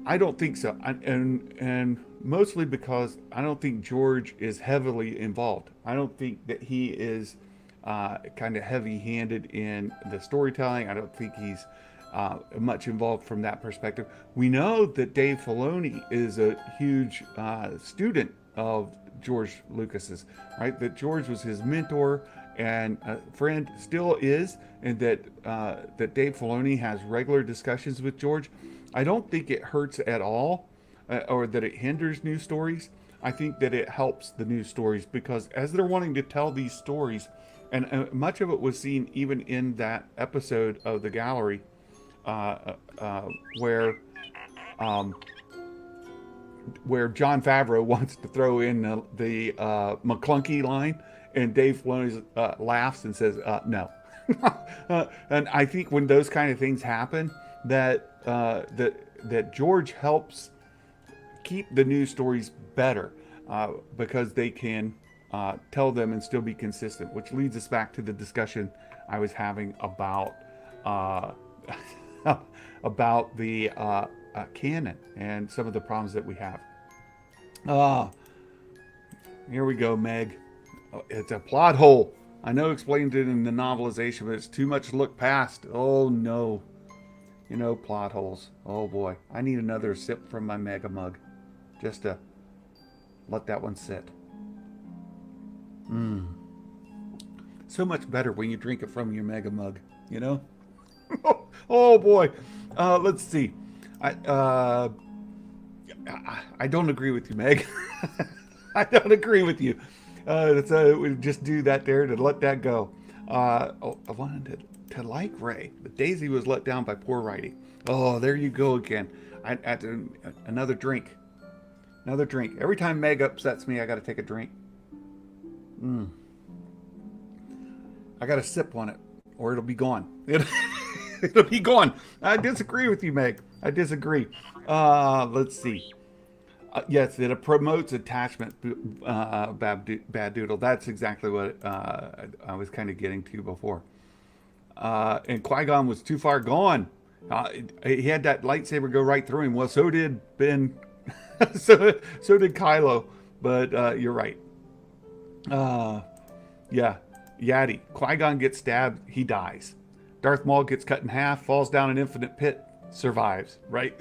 I don't think so, and mostly because I don't think George is heavily involved. I don't think that he is kind of heavy-handed in the storytelling. I don't think he's much involved from that perspective. We know that Dave Filoni is a huge student of George Lucas's, right? That George was his mentor and a friend, still is, and that that Dave Filoni has regular discussions with George. I don't think it hurts at all, or that it hinders new stories. I think that it helps the new stories because as they're wanting to tell these stories, and much of it was seen even in that episode of The Gallery, where John Favreau wants to throw in the McClunky line, and Dave Filoni laughs and says, no. And I think when those kind of things happen, that George helps keep the news stories better because they can tell them and still be consistent, which leads us back to the discussion I was having about about the canon and some of the problems that we have. Here we go, Meg. It's a plot hole. I know explained it in the novelization, but it's too much to look past. Oh no. You know, plot holes. Oh boy. I need another sip from my mega mug. Just to let that one sit. So much better when you drink it from your mega mug, you know? Oh boy. Let's see. I don't agree with you, Meg. I don't agree with you. We just do that there to let that go. I wanted to like Ray, but Daisy was let down by poor writing. Oh, there you go again. Another drink. Another drink. Every time Meg upsets me, I got to take a drink. I got to sip on it, or it'll be gone. It'll be gone. I disagree with you, Meg. I disagree. Let's see. Yes, it promotes attachment, bad doodle. That's exactly what I was kind of getting to before. And Qui-Gon was too far gone. He had that lightsaber go right through him. Well, so did Ben. so did Kylo. But you're right. Yeah, Yadi. Qui-Gon gets stabbed. He dies. Darth Maul gets cut in half, falls down an infinite pit, survives. Right?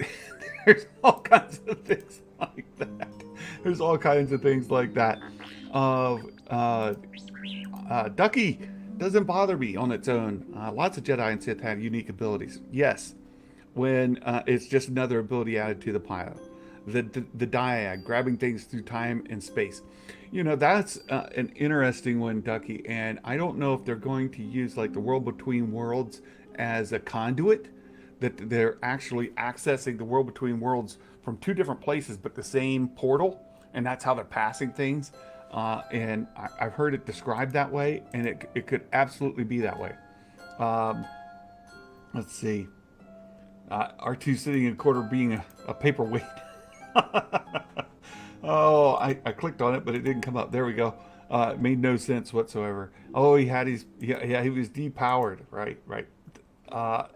There's all kinds of things like that. There's all kinds of things like that. Ducky doesn't bother me on its own. Lots of Jedi and Sith have unique abilities. Yes, when it's just another ability added to the pile. The dyad, grabbing things through time and space. You know, that's an interesting one, Ducky. And I don't know if they're going to use like the world between worlds as a conduit, that they're actually accessing the world between worlds from two different places, but the same portal. And that's how they're passing things. And I've heard it described that way, and it could absolutely be that way. Let's see. R2 sitting in a corner being a paperweight. Oh, I clicked on it, but it didn't come up. There we go. It made no sense whatsoever. Oh, he had his, yeah, he was depowered. Right, right. Uh,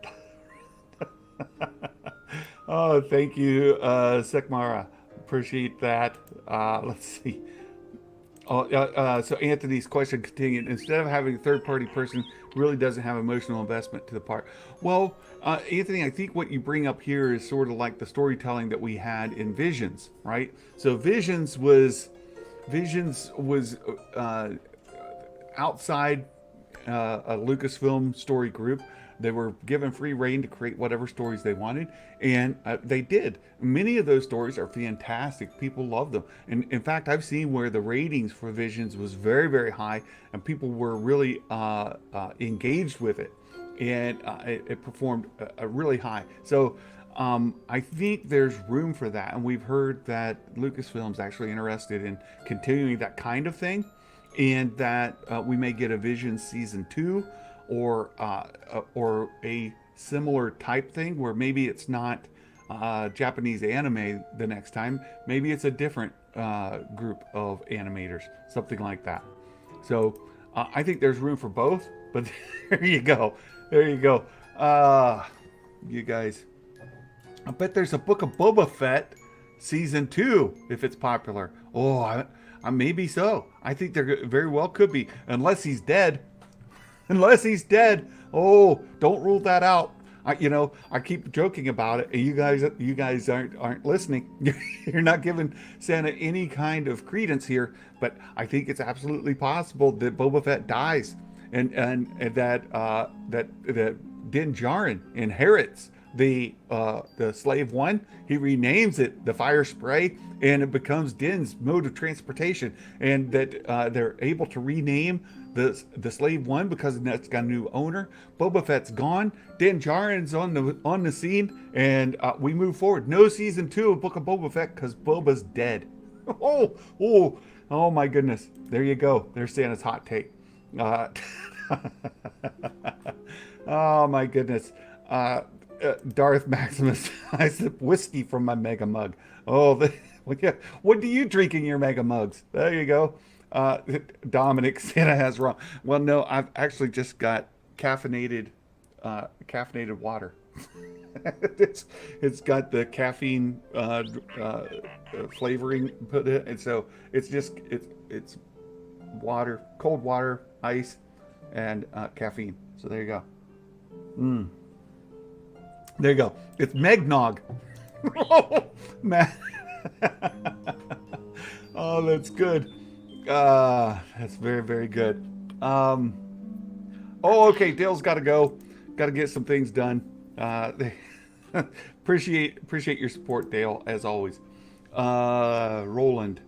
oh, thank you, Sekmara. Appreciate that. Let's see. So Anthony's question continued. Instead of having a third-party person really doesn't have emotional investment to the part. Well, Anthony, I think what you bring up here is sort of like the storytelling that we had in Visions, right? So Visions was outside a Lucasfilm story group. They were given free reign to create whatever stories they wanted, and they did. Many of those stories are fantastic. People love them. And in fact, I've seen where the ratings for Visions was very, very high, and people were really engaged with it, and it performed really high. So I think there's room for that, and we've heard that Lucasfilm's actually interested in continuing that kind of thing, and that we may get a Vision season 2 or a similar type thing where maybe it's not Japanese anime the next time. Maybe it's a different group of animators, something like that. So I think there's room for both. But there you go, there you go. You guys, I bet there's a Book of Boba Fett season 2 if it's popular. Oh, I maybe so. I think there very well could be, unless he's dead. Unless he's dead. Oh, don't rule that out. I keep joking about it, and you guys aren't listening. You're not giving Santa any kind of credence here. But I think it's absolutely possible that Boba Fett dies, and that Din Djarin inherits the Slave One. He renames it the Fire Spray, and it becomes Din's mode of transportation, and that they're able to rename the Slave One because it's got a new owner. Boba Fett's gone. Din Djarin's on the scene, and we move forward. No season 2 of Book of Boba Fett because Boba's dead. Oh my goodness! There you go. There's Santa's hot take. Oh my goodness. Darth Maximus, I sip whiskey from my mega mug. Oh, what do you drink in your mega mugs? There you go. Dominic, Santa has wrong. Well, no, I've actually just got caffeinated water. It's got the caffeine flavoring put in, and so it's water, cold water, ice, and caffeine. So there you go. There you go. It's Megnog. Oh, man. Oh, that's good. That's very, very good. Oh, okay. Dale's got to go. Got to get some things done. Appreciate your support, Dale, as always. Roland,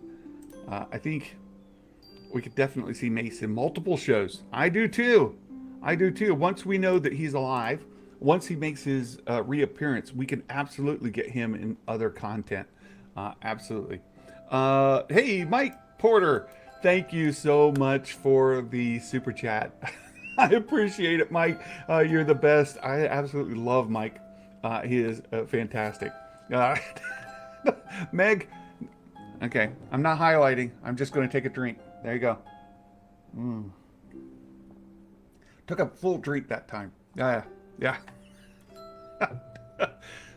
I think we could definitely see Mace in multiple shows. I do too. Once we know that he's alive, once he makes his reappearance, we can absolutely get him in other content. Absolutely. Hey, Mike Porter, thank you so much for the super chat. I appreciate it, Mike. You're the best. I absolutely love Mike. He is fantastic. Meg, okay, I'm not highlighting. I'm just going to take a drink. There you go. Took a full drink that time. Yeah.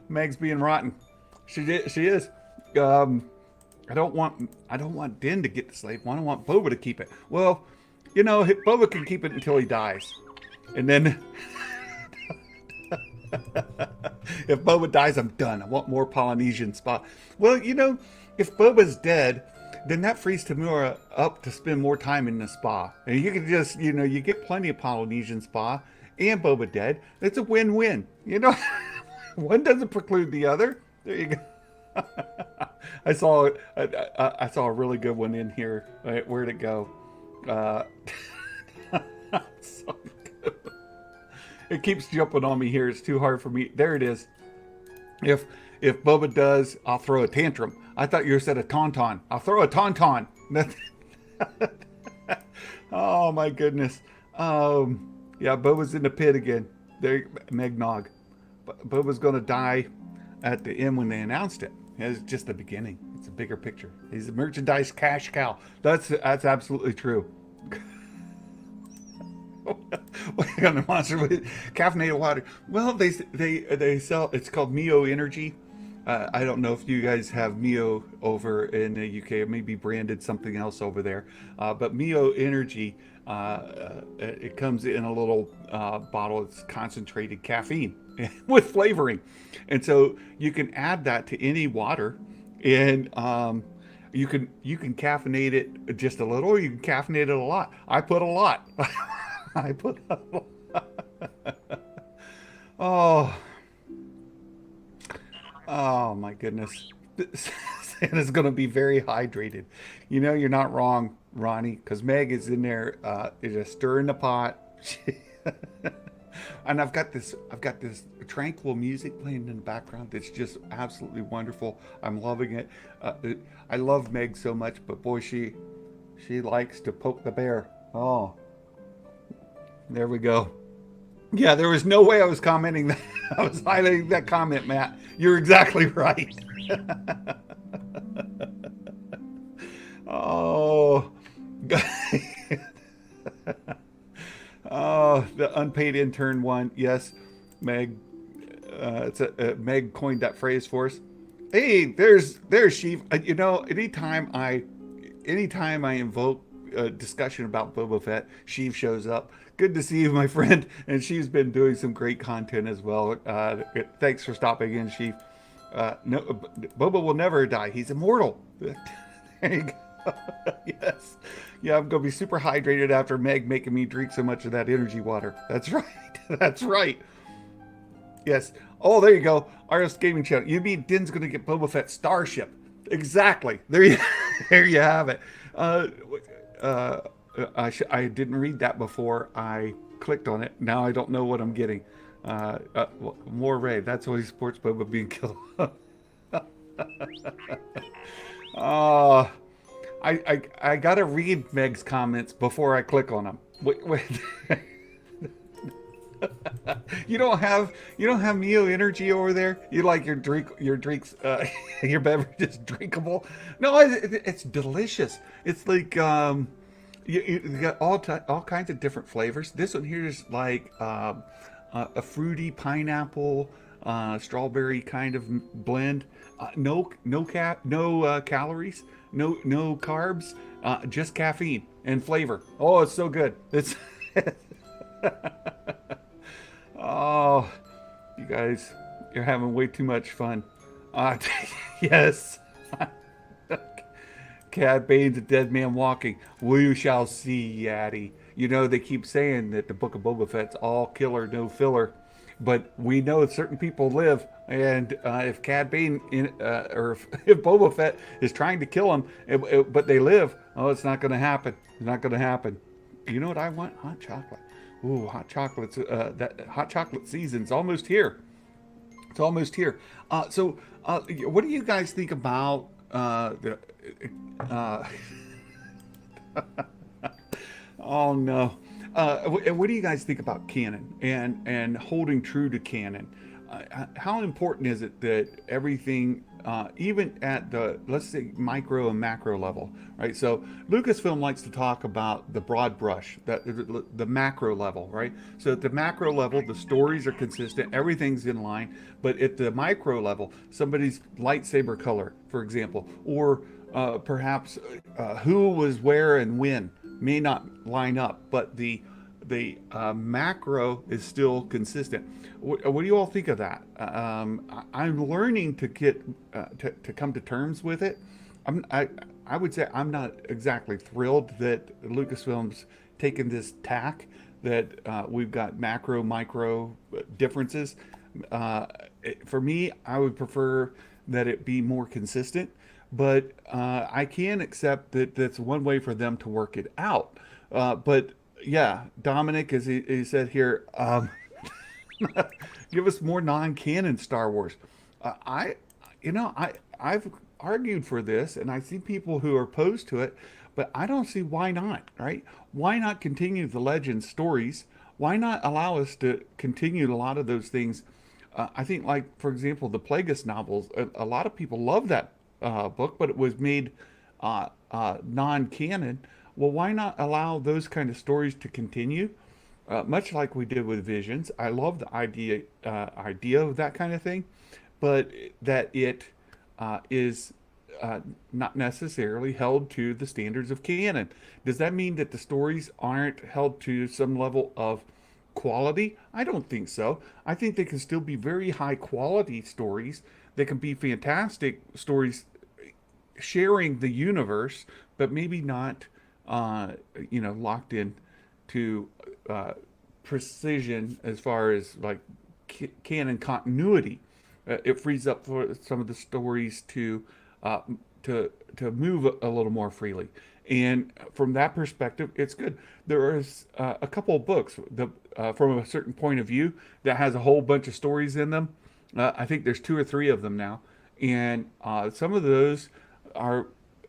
Meg's being rotten. She is. I don't want Din to get the Slave One. I want Boba to keep it. Well, Boba can keep it until he dies, and then if Boba dies, I'm done. I want more Polynesian spa. Well, if Boba's dead, then that frees Tamura up to spend more time in the spa, and you can just, you get plenty of Polynesian spa and Boba dead. It's a win-win. One doesn't preclude the other. There you go. I saw a really good one in here. Where'd it go? So good. It keeps jumping on me here. It's too hard for me. There it is. If Boba does, I'll throw a tantrum. I thought you said a tauntaun. I'll throw a tauntaun. Oh my goodness. Yeah, Boba's in the pit again. There, Megnog. Boba's gonna die at the end when they announced it. It's just the beginning. It's a bigger picture. He's a merchandise cash cow. That's absolutely true. What kind of monster with caffeinated water? Well, they sell. It's called Mio Energy. I don't know if you guys have Mio over in the UK. It may be branded something else over there. But Mio Energy, it comes in a little bottle. It's concentrated caffeine with flavoring, and so you can add that to any water, and you can caffeinate it just a little, or you can caffeinate it a lot. I put a lot. I put a lot. Oh, oh my goodness. Santa's going to be very hydrated. You know, you're not wrong, Ronnie, because Meg is in there, is just stirring the pot. And I've got this tranquil music playing in the background that's just absolutely wonderful. I'm loving it. I love Meg so much, but boy, she likes to poke the bear. Oh, there we go. Yeah, there was no way I was commenting that. I was highlighting that comment, Matt. You're exactly right. Oh, oh, the unpaid intern one. Yes, Meg. Meg coined that phrase for us. Hey, there's Sheev. You know, anytime I invoke a discussion about Boba Fett, Sheev shows up. Good to see you, my friend. And she's been doing some great content as well. Thanks for stopping in, Sheev. No, Boba will never die. He's immortal. There you go. Yes. Yeah, I'm going to be super hydrated after Meg making me drink so much of that energy water. That's right. That's right. Yes. Oh, there you go. RS Gaming Channel. You mean Din's going to get Boba Fett Starship. Exactly. There you have it. I didn't read that before I clicked on it. Now I don't know what I'm getting. More Ray. That's why he supports Boba being killed. I gotta read Meg's comments before I click on them. Wait. You don't have Mio Energy over there? You like your drinks, your beverages drinkable? No, it's delicious. It's like you got all kinds of different flavors. This one here is like a fruity pineapple, strawberry kind of blend. No calories, no carbs, just caffeine and flavor. Oh, it's so good. It's oh, you guys, you're having way too much fun. Yes. Cad Bane's a dead man walking. We shall see, Yaddy. You know, they keep saying that the Book of Boba Fett's all killer, no filler. But we know certain people live. And if Cad Bane, or if Boba Fett is trying to kill him, but they live, oh, it's not going to happen. It's not going to happen. You know what I want? Hot chocolate. Ooh, hot chocolates. That hot chocolate season's almost here. It's almost here. So, what do you guys think about the? Oh no. What do you guys think about canon and holding true to canon? How important is it that everything, even at the, let's say, micro and macro level, right? So Lucasfilm likes to talk about the broad brush, the macro level, right? So at the macro level, the stories are consistent, everything's in line, but at the micro level, somebody's lightsaber color, for example, or perhaps who was where and when may not line up, but the macro is still consistent. What do you all think of that? I'm learning to get to come to terms with it. I would say I'm not exactly thrilled that Lucasfilm's taken this tack that we've got macro micro differences. For me, I would prefer that it be more consistent, but I can accept that that's one way for them to work it out. But yeah, Dominic, as he said here, give us more non-canon Star Wars. I've argued for this, and I see people who are opposed to it, but I don't see why not, right? Why not continue the legend stories? Why not allow us to continue a lot of those things I think, like for example, the Plagueis novels. A lot of people love that book, but it was made non-canon. Well, why not allow those kind of stories to continue? Much like we did with Visions. I love the idea of that kind of thing, but that it is not necessarily held to the standards of canon. Does that mean that the stories aren't held to some level of quality? I don't think so. I think they can still be very high quality stories. They can be fantastic stories sharing the universe, but maybe not, uh, locked in to uh, precision as far as like canon continuity. It frees up for some of the stories uh, to move a little more freely. And from that perspective, it's good. There is a couple of books from a certain point of view that has a whole bunch of stories in them. I think there's two or three of them now, and some of those are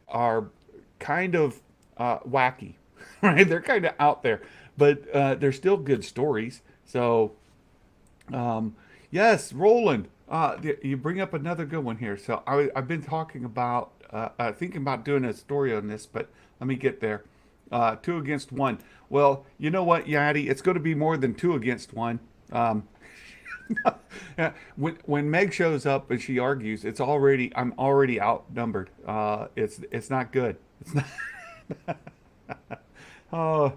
are kind of wacky, right? They're kind of out there, but they're still good stories. So um, yes, Roland, you bring up another good one here. So I've been talking about, thinking about doing a story on this, but let me get there. Two against one. Well, you know what, Yadi? It's going to be more than two against one. Um, yeah, when Meg shows up and she argues, I'm already outnumbered. It's not good. It's not. Oh,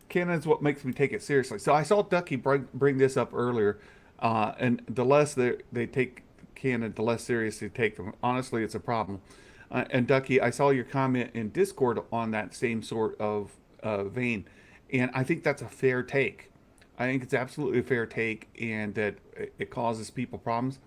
canon's what makes me take it seriously. So I saw Ducky bring this up earlier, and the less they take canon, the less seriously they take them. Honestly, it's a problem. And Ducky, I saw your comment in Discord on that same sort of vein, and I think that's a fair take. I think it's absolutely a fair take, and that it causes people problems.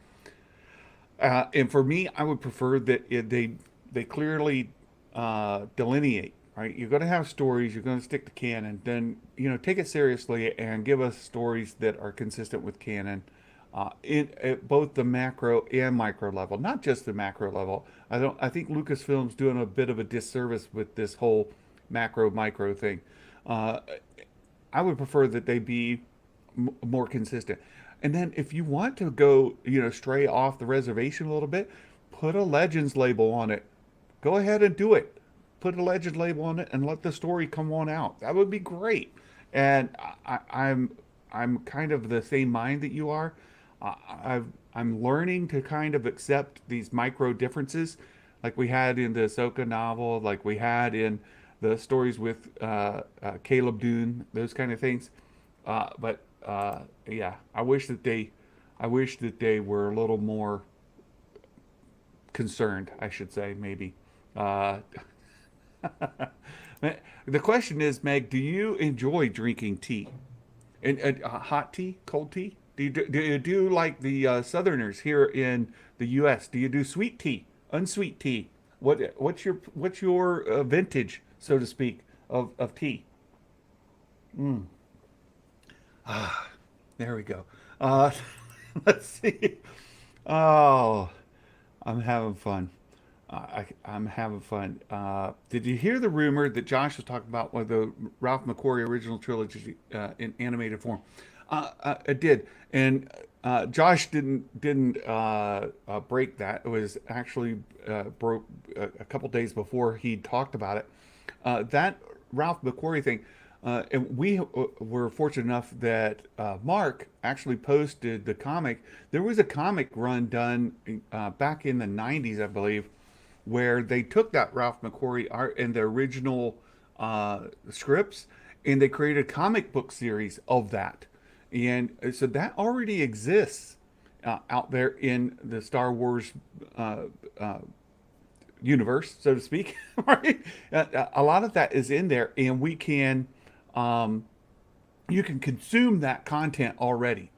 And for me, I would prefer that they clearly delineate. Right, you're going to have stories. You're going to stick to canon. Then take it seriously and give us stories that are consistent with canon, in at both the macro and micro level, not just the macro level. I think Lucasfilm's doing a bit of a disservice with this whole macro micro thing. Uh, I would prefer that they be more consistent. And then if you want to go, stray off the reservation a little bit, put a Legends label on it. Go ahead and do it. Put a Legend label on it and let the story come on out. That would be great. And I'm kind of the same mind that you are. I'm learning to kind of accept these micro differences, like we had in the Ahsoka novel, like we had in the stories with Caleb Dune, those kind of things. But yeah, I wish that they were a little more concerned. I should say maybe. Uh, the question is, Meg, do you enjoy drinking tea? And hot tea, cold tea? Do you do like the Southerners here in the U.S.? Do you do sweet tea, unsweet tea? What's your vintage, so to speak, of tea? Mm. Ah, there we go. Uh, let's see. Oh, I'm having fun. I'm having fun. Did you hear the rumor that Josh was talking about with the Ralph McQuarrie original trilogy in animated form? I did, and Josh didn't break that. It was actually broke a couple days before he talked about it. That Ralph McQuarrie thing. And we were fortunate enough that Mark actually posted the comic. There was a comic run done back in the 90s, I believe, where they took that Ralph McQuarrie art and the original scripts, and they created a comic book series of that. And so that already exists out there in the Star Wars uh, uh, universe, so to speak. Right? A lot of that is in there, and um, you can consume that content already.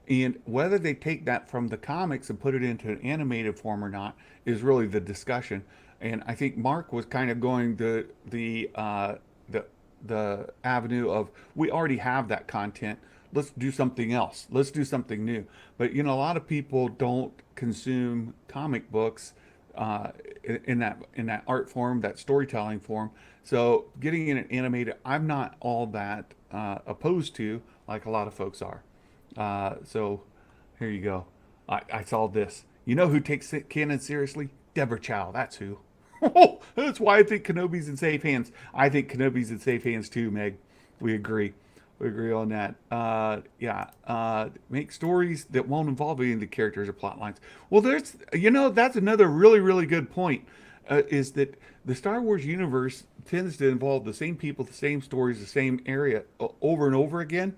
And whether they take that from the comics and put it into an animated form or not is really the discussion. And I think Mark was kind of going the the avenue of, we already have that content. Let's do something else. Let's do something new. But a lot of people don't consume comic books uh, in that art form, that storytelling form. So getting in an animated, I'm not all that opposed to, like a lot of folks are. So here you go. I saw this. You know who takes canon seriously? Deborah Chow. That's who. Oh, that's why I think Kenobi's in safe hands. I think Kenobi's in safe hands too, Meg. We agree. We agree on that. Yeah. Make stories that won't involve any of the characters or plot lines. Well, that's another really, really good point. Is that the Star Wars universe tends to involve the same people, the same stories, the same area over and over again.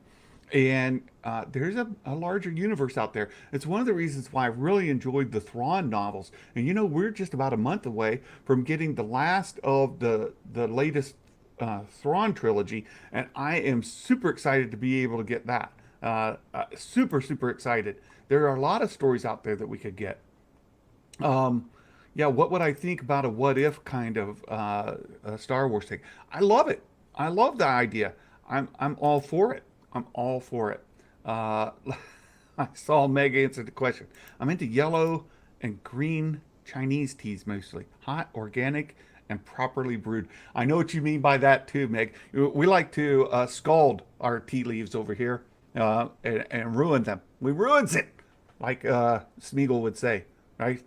And there's a larger universe out there. It's one of the reasons why I really enjoyed the Thrawn novels. And we're just about a month away from getting the last of the latest Thrawn trilogy, and I am super excited to be able to get that. Super, super excited. There are a lot of stories out there that we could get. Yeah, what would I think about a what if kind of a Star Wars thing? I love it. I love the idea. I'm all for it. I'm all for it. Uh, I saw Meg answer the question. I'm into yellow and green Chinese teas mostly, hot, organic, and properly brewed. I know what you mean by that too, Meg. We like to scald our tea leaves over here and ruin them. We ruins it, like Smeagol would say, right?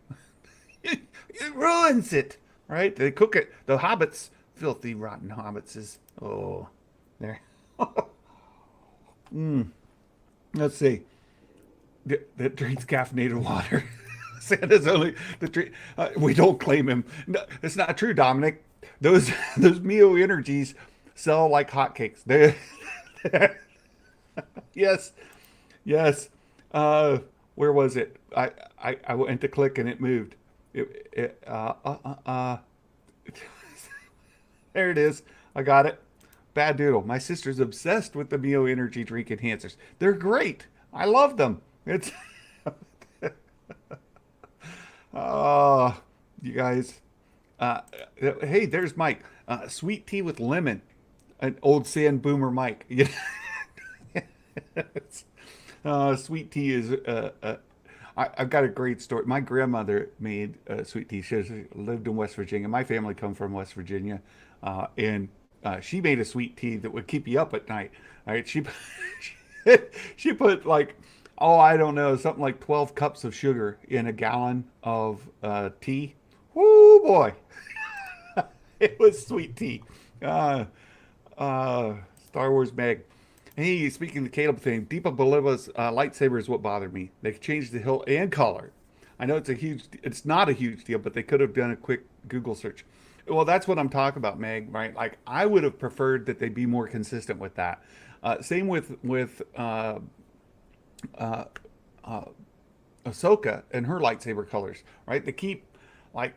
It ruins it, right? They cook it. The hobbits, filthy, rotten hobbits, is there. Let's see. That drinks caffeinated water. Santa's only the drink. We don't claim him. No, it's not true, Dominic. Those Mio energies sell like hotcakes. They, yes, yes. Where was it? I went to click and it moved. There it is. I got it. Bad Doodle. My sister's obsessed with the Mio Energy drink enhancers. They're great. I love them. It's oh, you guys. Hey, there's Mike. Sweet tea with lemon. An old sand boomer Mike. Sweet tea is I've got a great story. My grandmother made sweet tea. She lived in West Virginia. My family come from West Virginia, and she made a sweet tea that would keep you up at night. All right, she put like, oh, I don't know, something like 12 cups of sugar in a gallon of tea. Woo boy, it was sweet tea. Uh, Star Wars Meg. Hey, speaking of the Caleb thing, Deepa Boliva's lightsaber is what bothered me. They changed the hilt and color. I know it's not a huge deal, but they could have done a quick Google search. Well, that's what I'm talking about, Meg, right? Like, I would have preferred that they be more consistent with that. Same with Ahsoka and her lightsaber colors, right? They keep, like,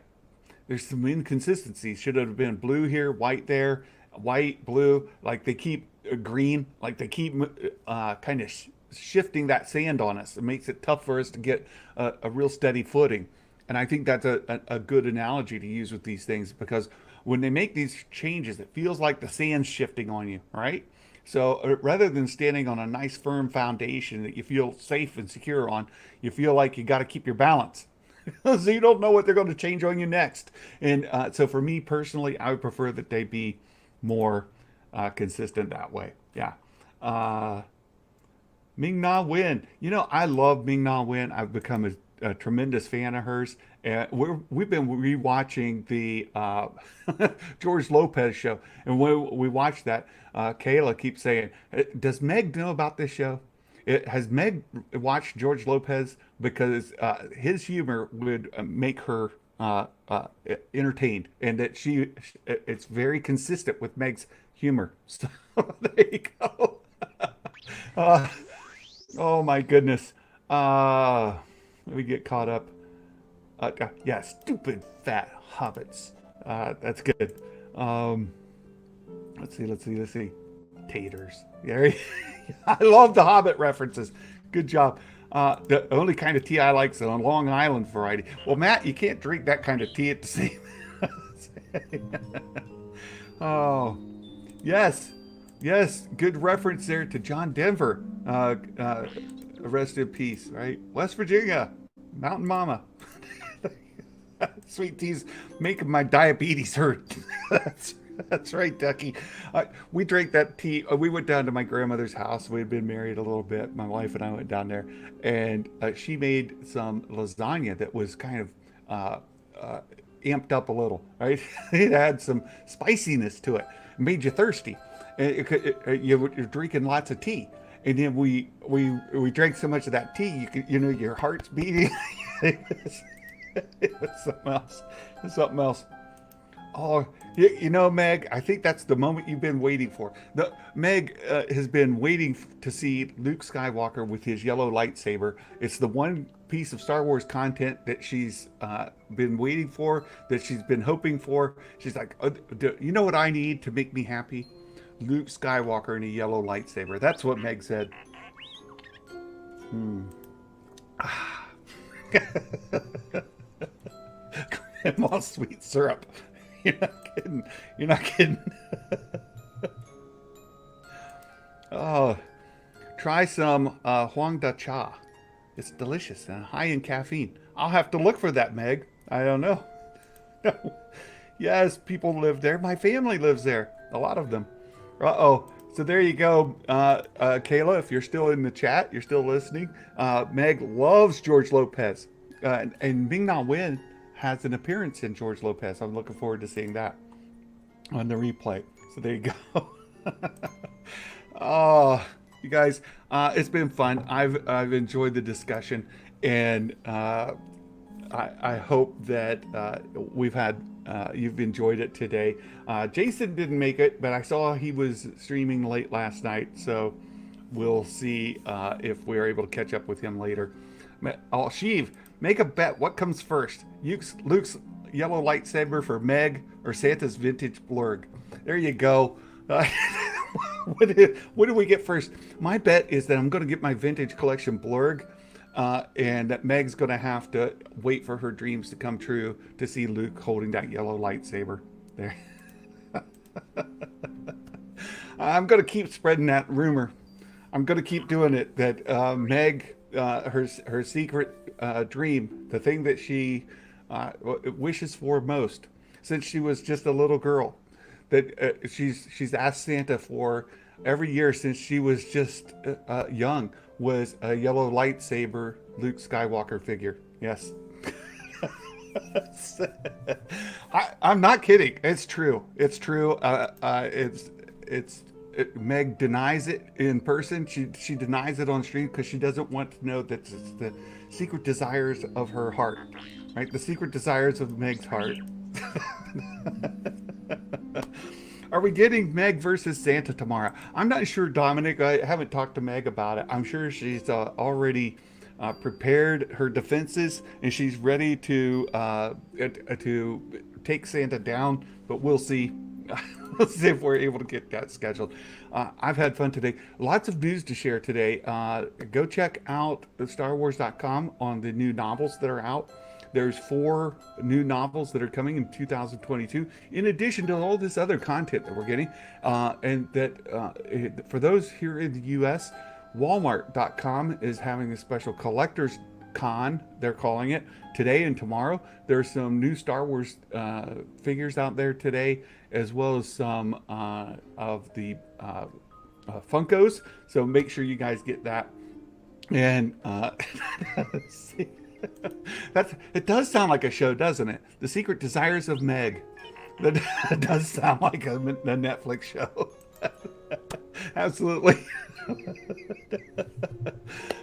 there's some inconsistencies. Should have been blue here, white there, white, blue. Like, they keep green. Like, they keep kind of shifting that sand on us. It makes it tough for us to get a real steady footing. And I think that's a good analogy to use with these things, because when they make these changes, it feels like the sand's shifting on you, right? So rather than standing on a nice firm foundation that you feel safe and secure on, you feel like you got to keep your balance. So you don't know what they're going to change on you next. And so for me personally, I would prefer that they be more consistent that way. Yeah. Ming Na Wen. I love Ming Na Wen. I've become a tremendous fan of hers. We've been rewatching the George Lopez show. And when we watched that, Kayla keeps saying, does Meg know about this show? Has Meg watched George Lopez? Because his humor would make her entertained, and that it's very consistent with Meg's humor. So there you go. uh, oh my goodness. Let me get caught up. Yeah, stupid fat hobbits. That's good. Let's see. Taters. Yeah, I love the Hobbit references. Good job. The only kind of tea I like is the Long Island variety. Well, Matt, you can't drink that kind of tea at the same. Oh, yes, good reference there to John Denver. Rest in peace. Right, West Virginia, Mountain Mama. Sweet tea's making my diabetes hurt. That's right, Ducky. We drank that tea. We went down to my grandmother's house. We had been married a little bit. My wife and I went down there, and she made some lasagna that was kind of uh, uh, amped up a little. Right, it had some spiciness to it. It made you thirsty. You're drinking lots of tea, and then we drank so much of that tea, your heart's beating. It was something else. It was something else. Oh, Meg, I think that's the moment you've been waiting for. Meg has been waiting to see Luke Skywalker with his yellow lightsaber. It's the one piece of Star Wars content that she's been waiting for, that she's been hoping for. She's like, you know what I need to make me happy? Luke Skywalker in a yellow lightsaber. That's what Meg said. Grandma sweet syrup. You're not kidding. You're not kidding. Oh, try some Huang Da Cha. It's delicious and high in caffeine. I'll have to look for that, Meg. I don't know. Yes, people live there. My family lives there. A lot of them. Uh-oh. So there you go, Kayla. If you're still in the chat, you're still listening. Meg loves George Lopez. And Ming Na Wen has an appearance in George Lopez. I'm looking forward to seeing that on the replay. So there you go. Oh, you guys, it's been fun. I've enjoyed the discussion, and I hope that you've enjoyed it today. Jason didn't make it, but I saw he was streaming late last night, so we'll see if we're able to catch up with him later. Oh, Sheev, make a bet. What comes first? Luke's yellow lightsaber for Meg or Santa's vintage blurg? There you go. What do we get first? My bet is that I'm going to get my vintage collection blurg, and that Meg's going to have to wait for her dreams to come true to see Luke holding that yellow lightsaber. There. I'm going to keep spreading that rumor. I'm going to keep doing it, that Meg, her secret dream, the thing that she wishes for most since she was just a little girl, that she's asked Santa for every year since she was just young, was a yellow lightsaber Luke Skywalker figure. Yes. I'm not kidding. It's true. It's true. Meg denies it in person. She denies it on stream because she doesn't want to know that it's the secret desires of her heart, right? The secret desires of Meg's heart. Are we getting Meg versus Santa tomorrow? I'm not sure, Dominic. I haven't talked to Meg about it. I'm sure she's already prepared her defenses and she's ready to take Santa down. But we'll see. We'll see if we're able to get that scheduled. I've had fun today. Lots of news to share today. Go check out StarWars.com on the new novels that are out. There's 4 new novels that are coming in 2022, in addition to all this other content that we're getting. And that for those here in the U.S., Walmart.com is having a special collector's con, they're calling it, today and tomorrow. There's some new Star Wars figures out there today, as well as some of the Funkos. So make sure you guys get that. And let's see. It does sound like a show, doesn't it? The Secret Desires of Meg. That does sound like a Netflix show. Absolutely.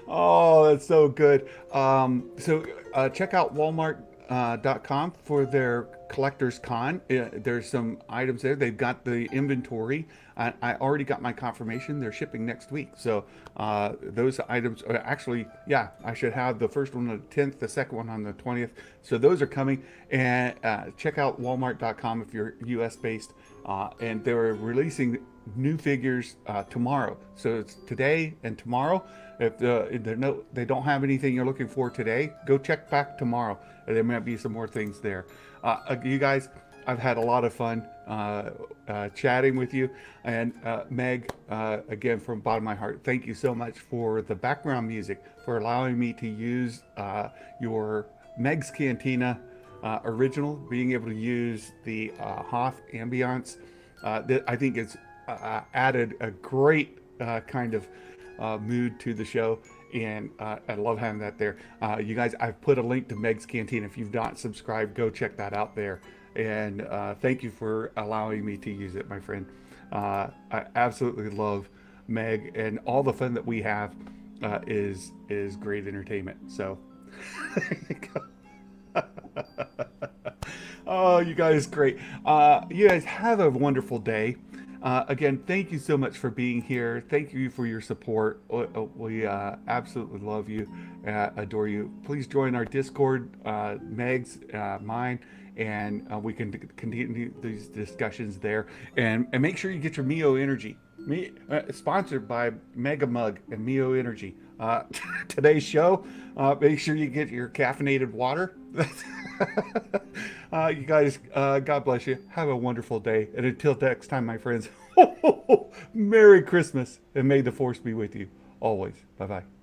Oh, that's so good. Check out Walmart.com for their collector's con. There's some items there. They've got the inventory. I already got my confirmation. They're shipping next week. So those items are actually, yeah, I should have the first one on the 10th, the second one on the 20th. So those are coming. And check out Walmart.com if you're US based. And they're releasing new figures tomorrow. So it's today and tomorrow. If they don't have anything you're looking for today, go check back tomorrow. There might be some more things there. You guys, I've had a lot of fun chatting with you. And Meg, again, from the bottom of my heart, thank you so much for the background music, for allowing me to use your Meg's Cantina original, being able to use the Hoth ambiance I think it's added a great kind of mood to the show, and I love having that there. You guys, I've put a link to Meg's Canteen. If you've not subscribed, go check that out there. And thank you for allowing me to use it, my friend. I absolutely love Meg, and all the fun that we have is great entertainment. So, there you go. Oh, you guys, great. You guys have a wonderful day. Again, thank you so much for being here. Thank you for your support. We absolutely love you, adore you. Please join our Discord, Meg's, mine, and we can continue these discussions there. And make sure you get your Mio Energy. Sponsored by Mega Mug and Mio Energy. Today's show, make sure you get your caffeinated water. You guys, God bless you. Have a wonderful day. And until next time, my friends, Merry Christmas, and may the Force be with you always. Bye-bye.